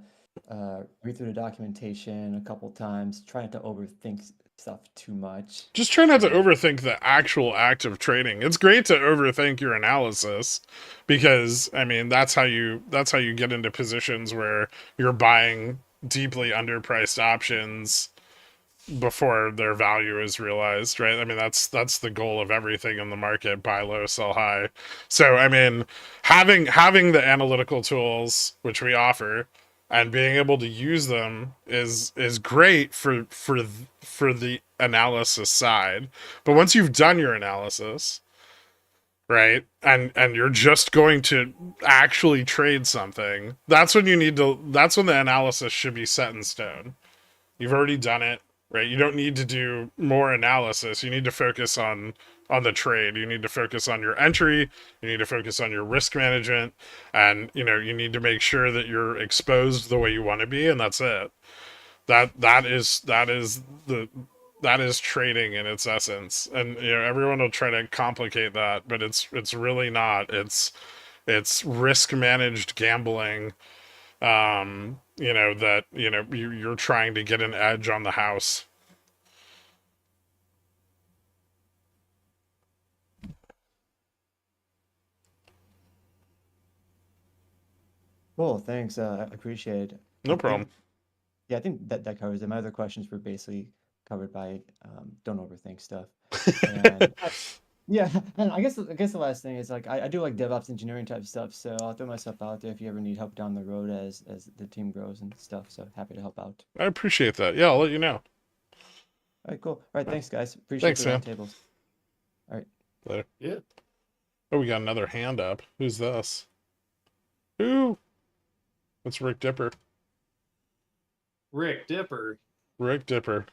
read through the documentation a couple times, try not to overthink stuff too much. Just try not to overthink the actual act of trading. It's great to overthink your analysis, because I mean that's how you get into positions where you're buying deeply underpriced options before their value is realized, right? I mean that's the goal of everything in the market: buy low, sell high. So I mean, having the analytical tools which we offer and being able to use them is great for the analysis side. But once you've done your analysis, right, and you're just going to actually trade something, that's when the analysis should be set in stone. You've already done it, right? You don't need to do more analysis. You need to focus on the trade. You need to focus on your entry. You need to focus on your risk management, and you need to make sure that you're exposed the way you want to be, and that's it. That is trading in its essence. And everyone will try to complicate that, but it's really not. It's risk managed gambling, that you're trying to get an edge on the house. Cool, thanks. I appreciate it. No problem. Yeah, I think that covers it. My other questions were basically covered by don't overthink stuff. And yeah, and I guess the last thing is, like, I do like DevOps engineering type stuff, so I'll throw myself out there if you ever need help down the road as the team grows and stuff. So happy to help out. I appreciate that. Yeah, I'll let you know. All right, cool. All right, thanks guys. Appreciate Thanks, the man. roundtables. All right. Later. Yeah. Oh, we got another hand up. Who's this? Who? It's Rick Dipper. Rick Dipper. Rick Dipper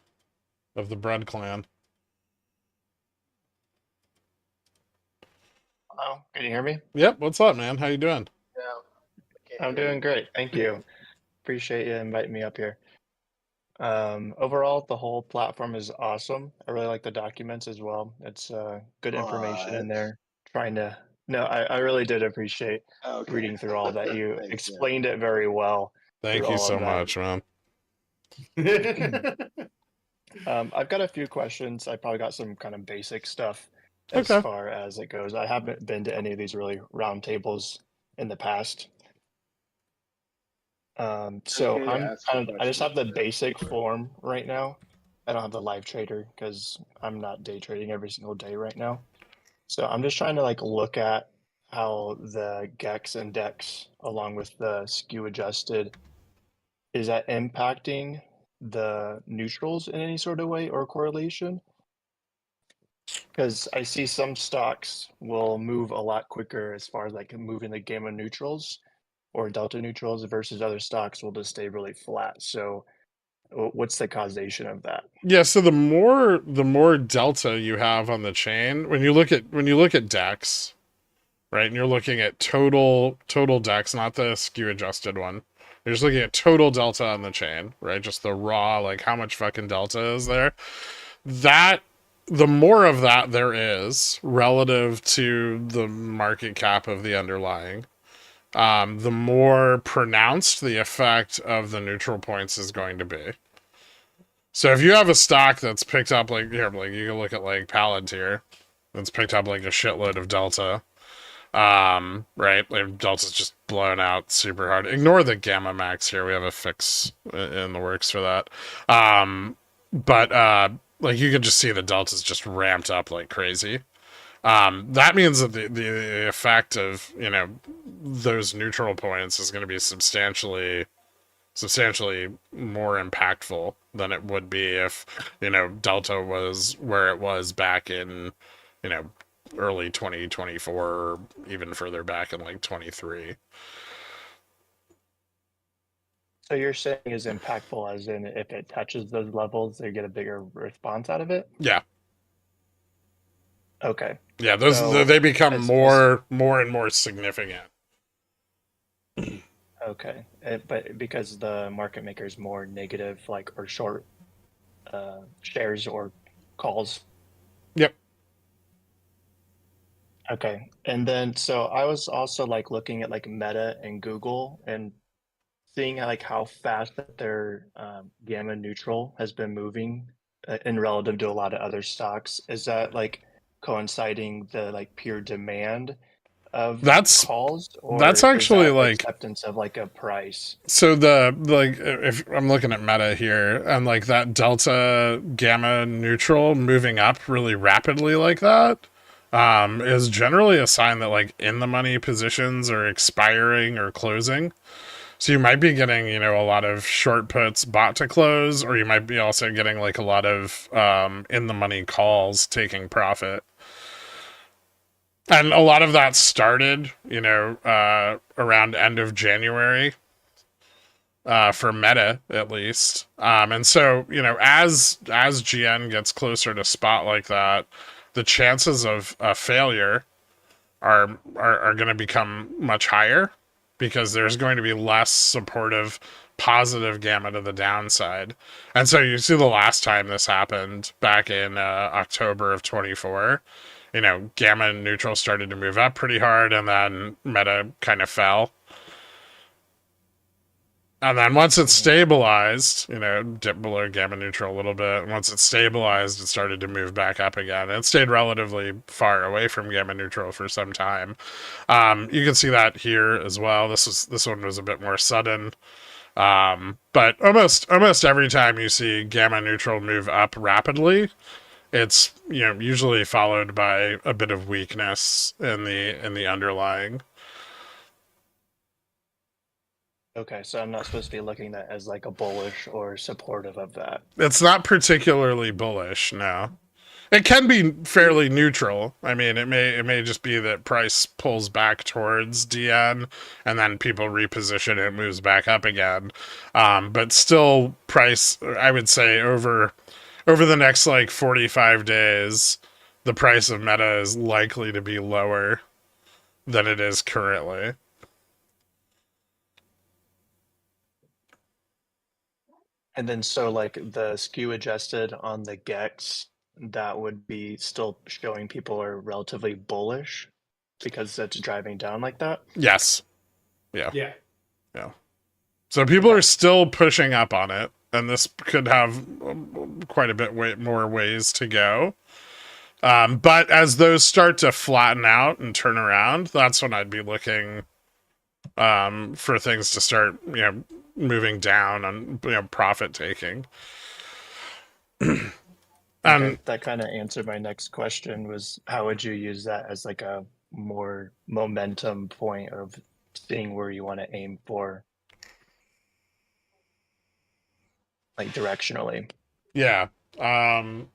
of the Bread Clan. Hello, can you hear me? Yep. What's up, man? How you doing? Yeah. I'm doing great. Thank you. Appreciate you inviting me up here. Overall, the whole platform is awesome. I really like the documents as well. It's good information in there. No, I really did appreciate reading through all that. You Thanks, explained it very well. Thank through you all so of that. much, man. I've got a few questions. I probably got some kind of basic stuff as Okay. far as it goes. I haven't been to any of these really roundtables in the past. So Okay, I'm ask a kind of, I just have the question. basic form right now. I don't have the live trader because I'm not day trading every single day right now. So I'm just trying to like look at how the GEX index along with the skew adjusted, is that impacting the neutrals in any sort of way or correlation? Because I see some stocks will move a lot quicker as far as like moving the gamma neutrals or delta neutrals versus other stocks will just stay really flat. So what's the causation of that? Yeah, so the more delta you have on the chain, when you look at DEX, right, and you're looking at total DEX, not the skew adjusted one. You're just looking at total delta on the chain, right? Just the raw, like how much fucking delta is there. That the more of that there is relative to the market cap of the underlying, the more pronounced the effect of the neutral points is going to be. So if you have a stock that's picked up like you can look at like Palantir, that's picked up like a shitload of delta, right? Like delta's just blown out super hard. Ignore the gamma max here. We have a fix in the works for that. But like you can just see the delta's just ramped up like crazy. That means that the effect of those neutral points is going to be substantially more impactful than it would be if delta was where it was back in early 2024 or even further back in like 23. So you're saying is impactful as in if it touches those levels, they get a bigger response out of it? Yeah. Okay. Yeah, those So they become as- more and more significant. Okay. But because the market maker is more negative, like, or short shares or calls. Yep. Okay. And then, so I was also like looking at like Meta and Google and seeing like how fast that their gamma neutral has been moving in relative to a lot of other stocks. Is that like coinciding the like pure demand of That's calls, or that's is actually that like acceptance of like a price? so the like if I'm looking at Meta here and like that delta gamma neutral moving up really rapidly like that is generally a sign that like in the money positions are expiring or closing. So you might be getting, you know, a lot of short puts bought to close, or you might be also getting like a lot of in the money calls taking profit. And a lot of that started, you know, around end of January for Meta at least. And so, you know, as GN gets closer to spot like that, the chances of a failure are going to become much higher because there's going to be less supportive positive gamma to the downside. And so you see the last time this happened back in October of 24, you know, gamma neutral started to move up pretty hard and then Meta kind of fell. And then once it stabilized, you know, dipped below gamma neutral a little bit. And once it stabilized, it started to move back up again. It stayed relatively far away from gamma neutral for some time. You can see that here as well. This one was a bit more sudden. But almost every time you see gamma neutral move up rapidly, it's, you know, usually followed by a bit of weakness in the underlying. Okay, so I'm not supposed to be looking at that as like a bullish or supportive of that. It's not particularly bullish, no. It can be fairly neutral. I mean, it may just be that price pulls back towards DN and then people reposition it, moves back up again. But still price, I would say over the next like 45 days, the price of Meta is likely to be lower than it is currently. And then so like the skew adjusted on the GEX, that would be still showing people are relatively bullish because that's driving down like that? Yes. Yeah. Yeah. Yeah. So people are still pushing up on it, and this could have quite a bit more ways to go. But as those start to flatten out and turn around, that's when I'd be looking for things to start, you know, moving down and, you know, profit taking. Okay, that kind of answered my next question, was how would you use that as like a more momentum point of seeing where you want to aim for, like directionally? Yeah. I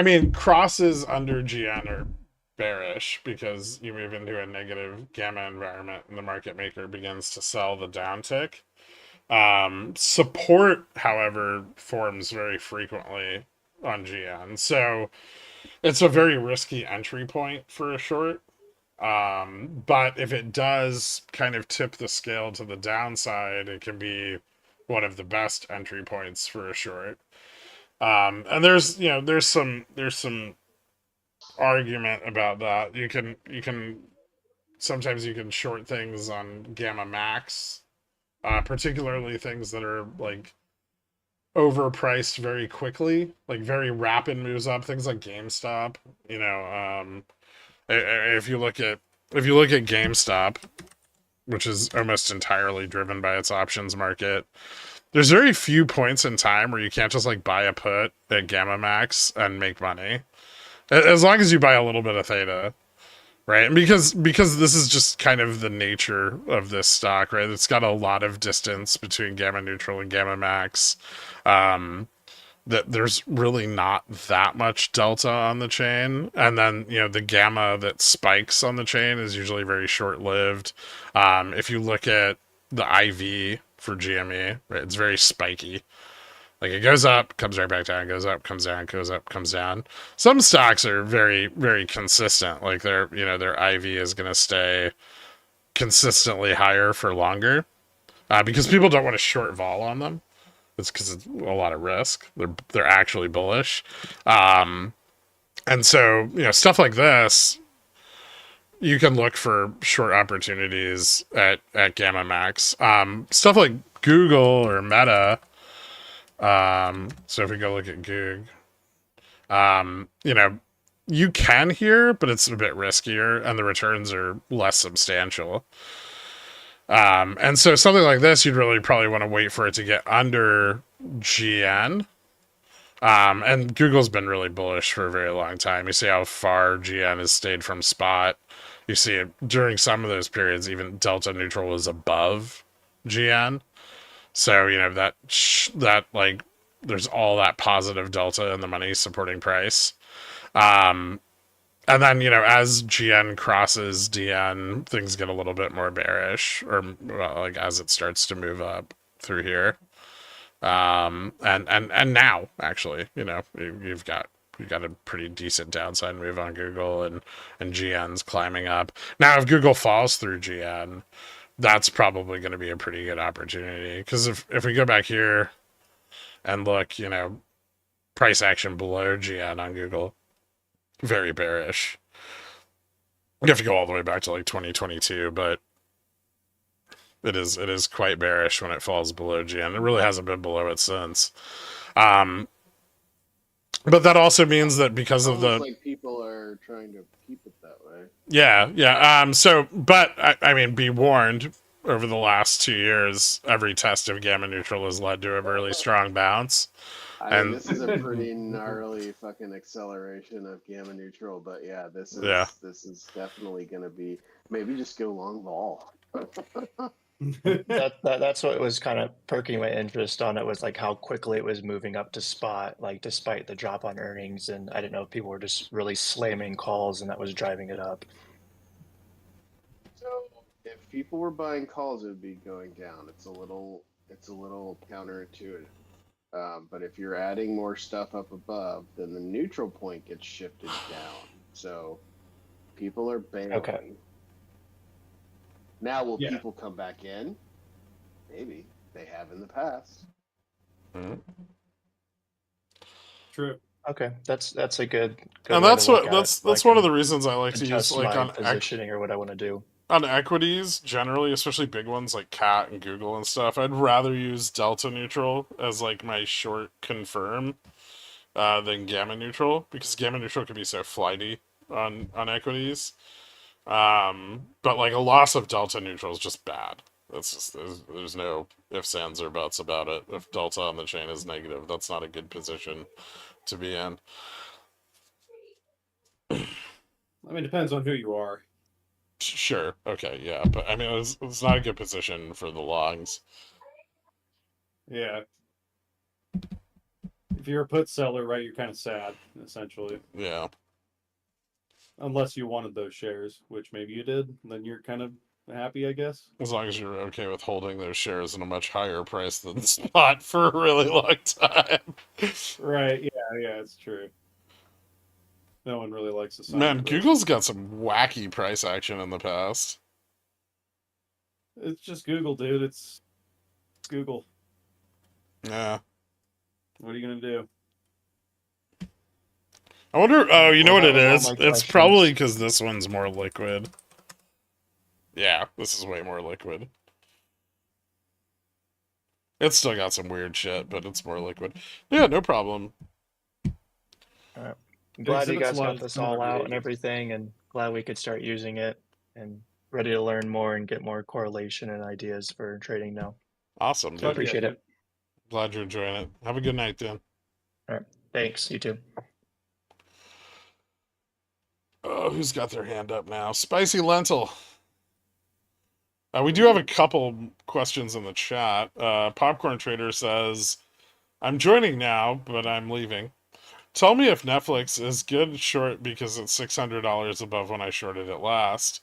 mean, crosses under GN are bearish because you move into a negative gamma environment and the market maker begins to sell the downtick. Support, however, forms very frequently on GN. So it's a very risky entry point for a short. But if it does kind of tip the scale to the downside, it can be one of the best entry points for a short. And there's, you know, there's some argument about that. You can sometimes you can short things on gamma max, particularly things that are like overpriced very quickly, like very rapid moves up, things like GameStop. You know, if you look at GameStop, which is almost entirely driven by its options market, there's very few points in time where you can't just like buy a put at gamma max and make money, as long as you buy a little bit of theta, right? And because this is just kind of the nature of this stock, right? It's got a lot of distance between gamma neutral and gamma max. that there's really not that much delta on the chain. And then, the gamma that spikes on the chain is usually very short-lived. If you look at the IV for GME, right, it's very spiky. Like it goes up, comes right back down, goes up, comes down, goes up, comes down. Some stocks are very, very consistent. Like their IV is going to stay consistently higher for longer because people don't want to short vol on them. It's because it's a lot of risk. They're actually bullish, and so stuff like this, you can look for short opportunities at Gamma Max. Stuff like Google or Meta. So if we go look at Goog, you can here, but it's a bit riskier, and the returns are less substantial. And so something like this, you'd really probably want to wait for it to get under GN. And Google's been really bullish for a very long time. You see how far GN has stayed from spot. You see it during some of those periods, even delta neutral was above GN. So, that like, there's all that positive delta in the money supporting price. And then, as GN crosses DN, things get a little bit more bearish, or like as it starts to move up through here. And now actually, you've got a pretty decent downside move on Google, and GN's climbing up. Now, if Google falls through GN, that's probably going to be a pretty good opportunity, because if we go back here and look, price action below GN on Google, very bearish. You have to go all the way back to like 2022, but it is quite bearish when it falls below GN. It really hasn't been below it since. But that also means that because of the, like people are trying to keep it that way. Yeah. So, but I mean, be warned. Over the last 2 years, every test of gamma neutral has led to a really strong bounce. I mean, this is a pretty gnarly fucking acceleration of gamma neutral, but yeah, this is definitely gonna be, maybe just go long vol. That's what was kind of perking my interest on it, was like how quickly it was moving up to spot, like despite the drop on earnings, and I didn't know if people were just really slamming calls and that was driving it up. So if people were buying calls, it would be going down. It's a little counterintuitive. But if you're adding more stuff up above, then the neutral point gets shifted down. So people are bailing. Okay. Now, will people come back in? Maybe. They have in the past. True. Okay, that's a good and way that's to look what at that's it. that's I one of can the reasons I like to use adjust like my on positioning or what I want to do. on equities generally, especially big ones like Cat and Google and stuff. I'd rather use delta neutral as like my short confirm than gamma neutral, because gamma neutral can be so flighty on equities. But like a loss of delta neutral is just bad. That's just, there's no ifs, ands, or buts about it. If delta on the chain is negative, that's not a good position to be in. I mean, it depends on who you are. Sure. Okay. Yeah. But I mean, it's not a good position for the longs. Yeah. If you're a put seller, right, you're kind of sad, essentially. Yeah. Unless you wanted those shares, which maybe you did, then you're kind of happy, I guess. As long as you're okay with holding those shares at a much higher price than spot for a really long time. Right. Yeah, it's true. No one really likes the Man, Google's got some wacky price action in the past. It's just Google, dude. It's Google. Yeah. What are you gonna do? I wonder. Oh, you know what it Well, is? It's probably because this one's more liquid. Yeah, this is way more liquid. It's still got some weird shit, but it's more liquid. Yeah, no problem. All right. Glad you guys got this all out and everything, and glad we could start using it and ready to learn more and get more correlation and ideas for trading now. Awesome. So I appreciate it. Glad you're enjoying it. Have a good night, Dan. All right. Thanks. You too. Oh, who's got their hand up now? Spicy Lentil. We do have a couple questions in the chat. Popcorn Trader says, I'm joining now, but I'm leaving. Tell me if Netflix is good short because it's $600 above when I shorted it last.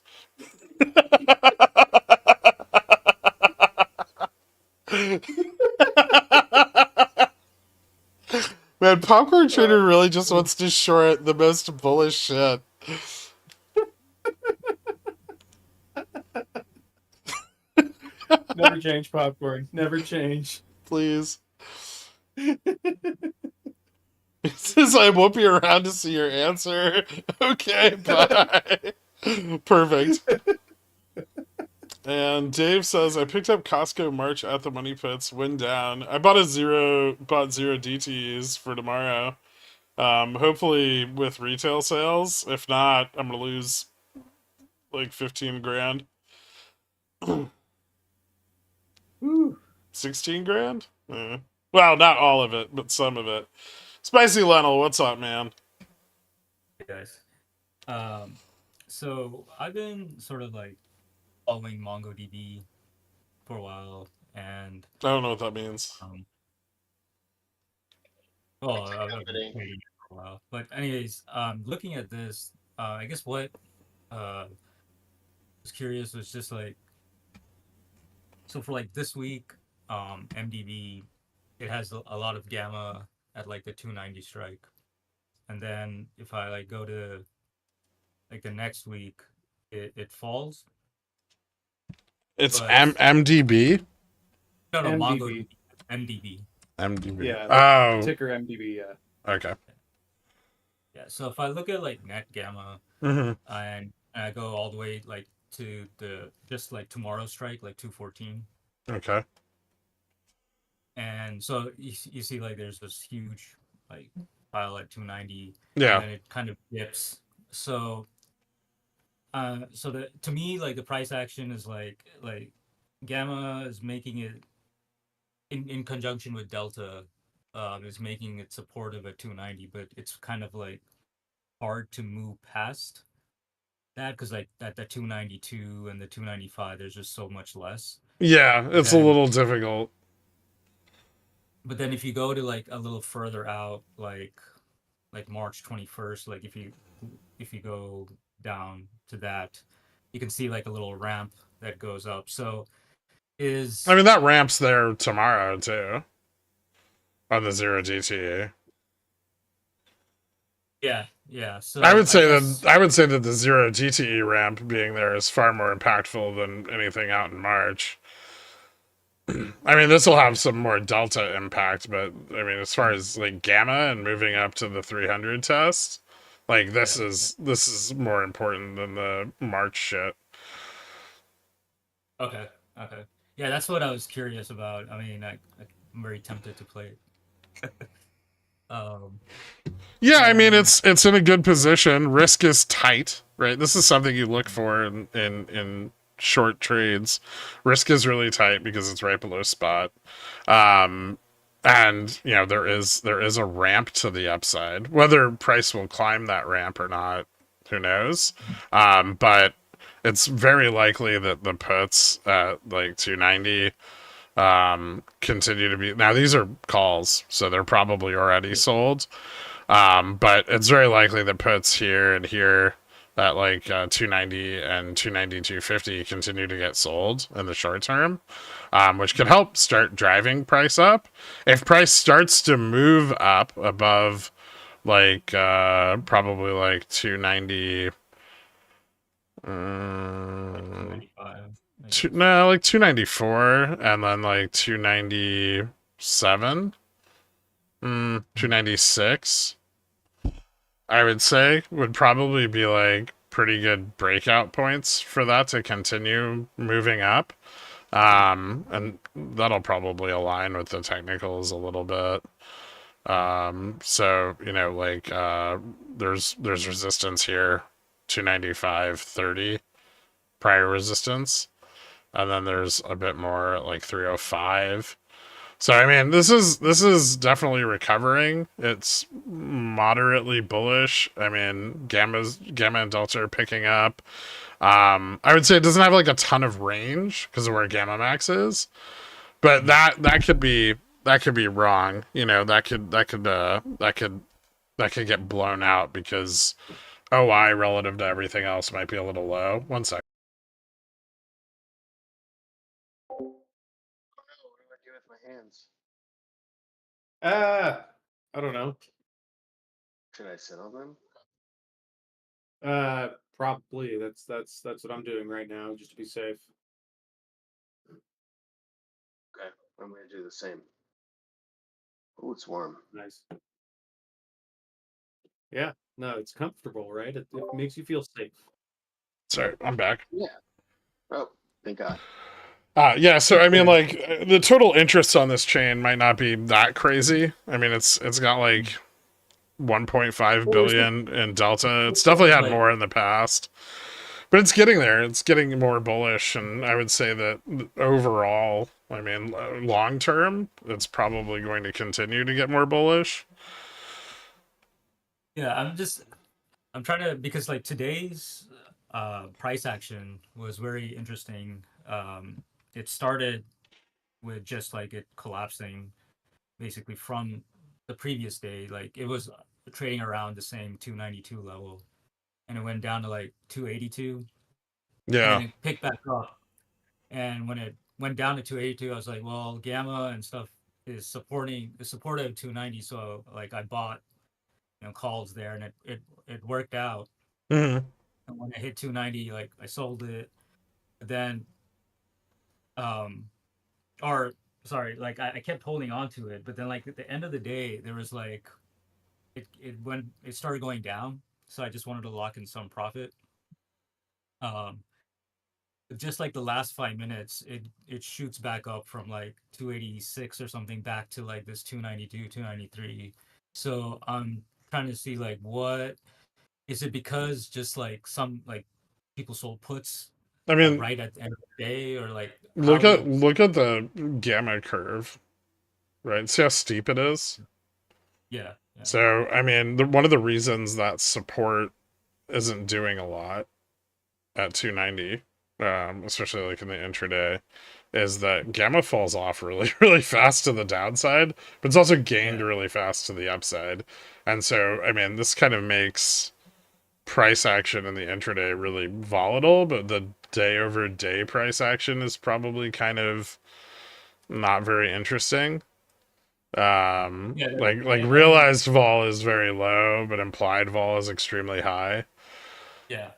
Man, Popcorn Trader really just wants to short the most bullish shit. Never change, Popcorn. Never change. Please. It says I won't be around to see your answer. Okay, bye. Perfect. And Dave says I picked up Costco March at the money pits, win down. I bought zero DTs for tomorrow. Hopefully with retail sales. If not, I'm gonna lose like 15 grand. 16 grand? Well, not all of it, but some of it. Spicy Lennel, what's up, man? Hey guys. So I've been sort of like following MongoDB for a while, and I don't know what that means. Well, I've been trading for a while. But anyways, looking at this, I guess what was curious was just like, so for like this week, MDB, it has a lot of gamma at like the 290 strike. And then if I like go to like the next week, it falls. It's MDB? No, MDB. MDB. MDB. Yeah. Oh. Ticker MDB, yeah. Okay. Yeah, so if I look at like net gamma Mhm. and I go all the way like to the just like tomorrow's strike, like 214. Okay. And so you see like there's this huge like pile at 290. Yeah. And then it kind of dips. So to me, like the price action is like gamma is making it in conjunction with delta, is making it supportive at 290, but it's kind of like hard to move past that because like at the 292 and the 295, there's just so much less. Yeah, it's a little difficult. But then if you go to like a little further out, like March 21st, like if you go down to that, you can see like a little ramp that goes up. So I mean, that ramp's there tomorrow too on the 0 DTE. Yeah. So I would say that the 0 DTE ramp being there is far more impactful than anything out in March. I mean, this will have some more delta impact, but I mean, as far as like gamma and moving up to the 300 test, like this is more important than the March shit. Okay. Yeah, that's what I was curious about. I mean, I'm very tempted to play it. Yeah, I mean, it's in a good position. Risk is tight, right? This is something you look for in short trades. Risk is really tight because it's right below spot. And you know, there is a ramp to the upside. Whether price will climb that ramp or not, who knows? But it's very likely that the puts at like 290 continue to be. Now these are calls, so they're probably already sold. But it's very likely that puts here and here at like 290 and 290, 250 continue to get sold in the short term, which could help start driving price up. If price starts to move up above like probably like 290, like 294 and then like 297, 296, I would say would probably be like pretty good breakout points for that to continue moving up. And that'll probably align with the technicals a little bit. So, you know, like there's resistance here, 295.30 prior resistance. And then there's a bit more at like 305. So I mean, this is definitely recovering. It's moderately bullish. I mean, gamma and delta are picking up. I would say it doesn't have like a ton of range because of where gamma max is, but that could be could be wrong. You know, that could get blown out because OI relative to everything else might be a little low. One sec. What do I do with my hands? I don't know. Should I sit on them? Probably. That's what I'm doing right now, just to be safe. Okay, I'm gonna do the same. Oh, it's warm. Nice. Yeah, no, it's comfortable, right? It makes you feel safe. Sorry, I'm back. Yeah. Oh, thank God. Yeah, so I mean, like, the total interest on this chain might not be that crazy. I mean, it's got like 1.5 billion in delta. It's definitely had more in the past, but it's getting there. It's getting more bullish, and I would say that overall, I mean, long term, it's probably going to continue to get more bullish. Yeah, I'm trying to, because like today's price action was very interesting. It started with just like it collapsing basically from the previous day. Like it was trading around the same 292 level, and it went down to like 282. Yeah. And then it picked back up. And when it went down to 282, I was like, well, Gamma and stuff is supportive of 290. So like I bought, calls there, and it worked out. Mm-hmm. And when it hit 290, like I sold it. Then, or sorry, like I kept holding on to it, but then like at the end of the day, there was like, it started going down, so I just wanted to lock in some profit. Just like the last 5 minutes, it shoots back up from like 286 or something back to like this 292, 293. So I'm trying to see like what is it, because just like some like people sold puts I mean, right at the end of the day, or like look at the gamma curve, right? See how steep it is? Yeah. So, I mean, one of the reasons that support isn't doing a lot at 290, especially like in the intraday, is that gamma falls off really, really fast to the downside, but it's also gained really fast to the upside. And so, I mean, this kind of makes price action in the intraday really volatile, but the day over day price action is probably kind of not very interesting. Like realized vol is very low, but implied vol is extremely high. Yeah.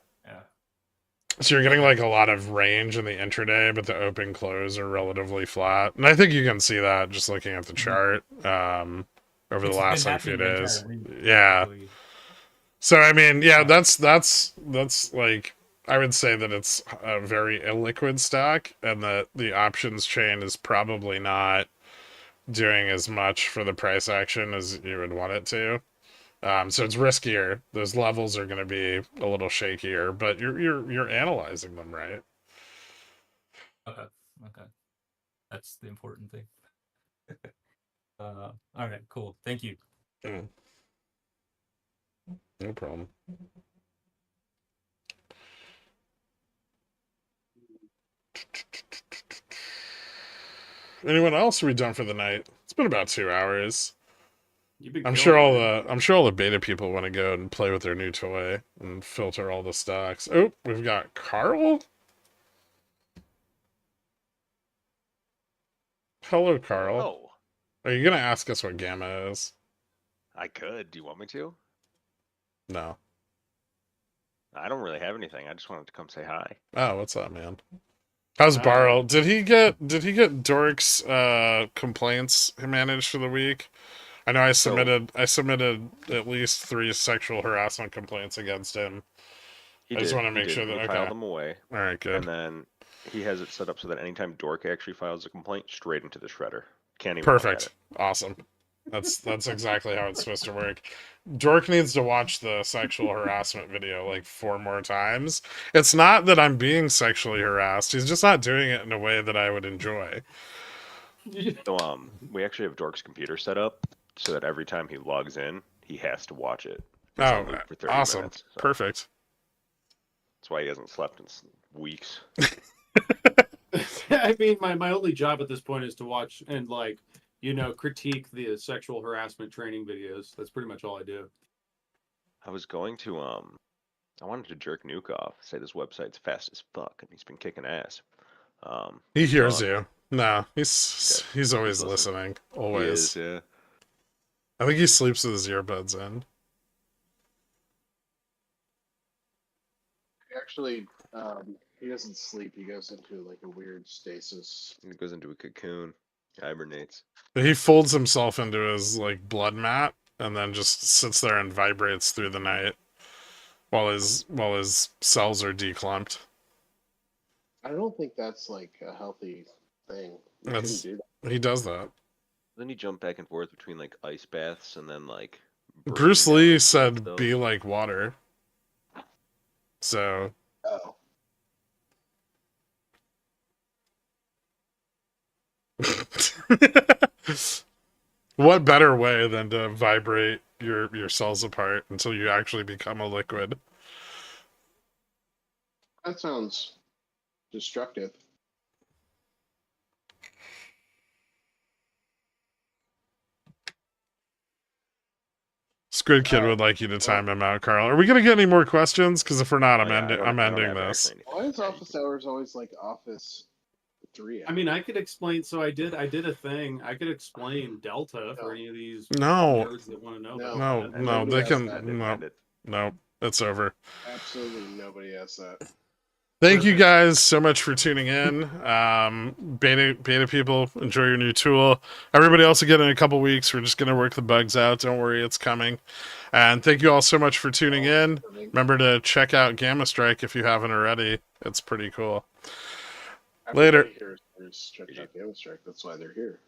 So you're getting like a lot of range in the intraday, but the open close are relatively flat. And I think you can see that just looking at the chart over the last like few days. Yeah. So I mean, yeah, that's like, I would say that it's a very illiquid stock, and that the options chain is probably not doing as much for the price action as you would want it to. So it's riskier. Those levels are going to be a little shakier, but you're analyzing them, right? Okay. That's the important thing. All right, cool. Thank you. No problem. Anyone else? Are we done for the night? It's been about 2 hours. I'm sure all the beta people want to go and play with their new toy and filter all the stocks. Oh, we've got Carl. Hello, Carl. Oh. Are you gonna ask us what gamma is? I could. Do you want me to? No. I don't really have anything. I just wanted to come say hi. Oh, what's up, man? How's Barrel? Did he get Dork's complaints managed for the week? I know I submitted at least 3 sexual harassment complaints against him. I just want to make sure that he filed them away. All right, good. And then he has it set up so that anytime Dork actually files a complaint, straight into the shredder. Can't even look at Perfect. it. Awesome. That's exactly how it's supposed to work. Dork needs to watch the sexual harassment video like 4 more times. It's not that I'm being sexually harassed. He's just not doing it in a way that I would enjoy. So we actually have Dork's computer set up so that every time he logs in, he has to watch it. It's on loop for 30 awesome. minutes, so. Perfect. That's why he hasn't slept in weeks. I mean, my only job at this point is to watch and like critique the sexual harassment training videos. That's pretty much all I do. I was going to I wanted to jerk Nuke off, say this website's fast as fuck, and he's been kicking ass. He hears but- you. No, he's always listening. Always. He is, yeah. I think he sleeps with his earbuds in. Actually, he doesn't sleep. He goes into like a weird stasis. He goes into a cocoon, hibernates. He folds himself into his like blood mat and then just sits there and vibrates through the night while his cells are declumped. I don't think that's like a healthy thing. You That's, shouldn't do that. he does that. Then he jumped back and forth between like ice baths and then like. Bruce breaking down Lee and said, stuff. "Be like water." So. Oh. What better way than to vibrate your cells apart until you actually become a liquid? That sounds destructive. Squid Kid would like you to time him out, Carl. Are we gonna get any more questions? Because if we're not, I'm Oh, yeah, ending. I don't I'm ending have this. actually Why is office hours always like office 3 hours? I mean, I could explain. So I did a thing. I could explain Delta for any of these No. nerds that want to know. No, about that. no, Nobody they has can. that. No, it's over. Absolutely nobody has that. Thank you guys so much for tuning in. Beta people, enjoy your new tool. Everybody else again in a couple weeks. We're just gonna work the bugs out. Don't worry, it's coming. And thank you all so much for tuning in. Remember to check out Gammastrike if you haven't already. It's pretty cool. Later. Everybody here is checking out Gammastrike. That's why they're here.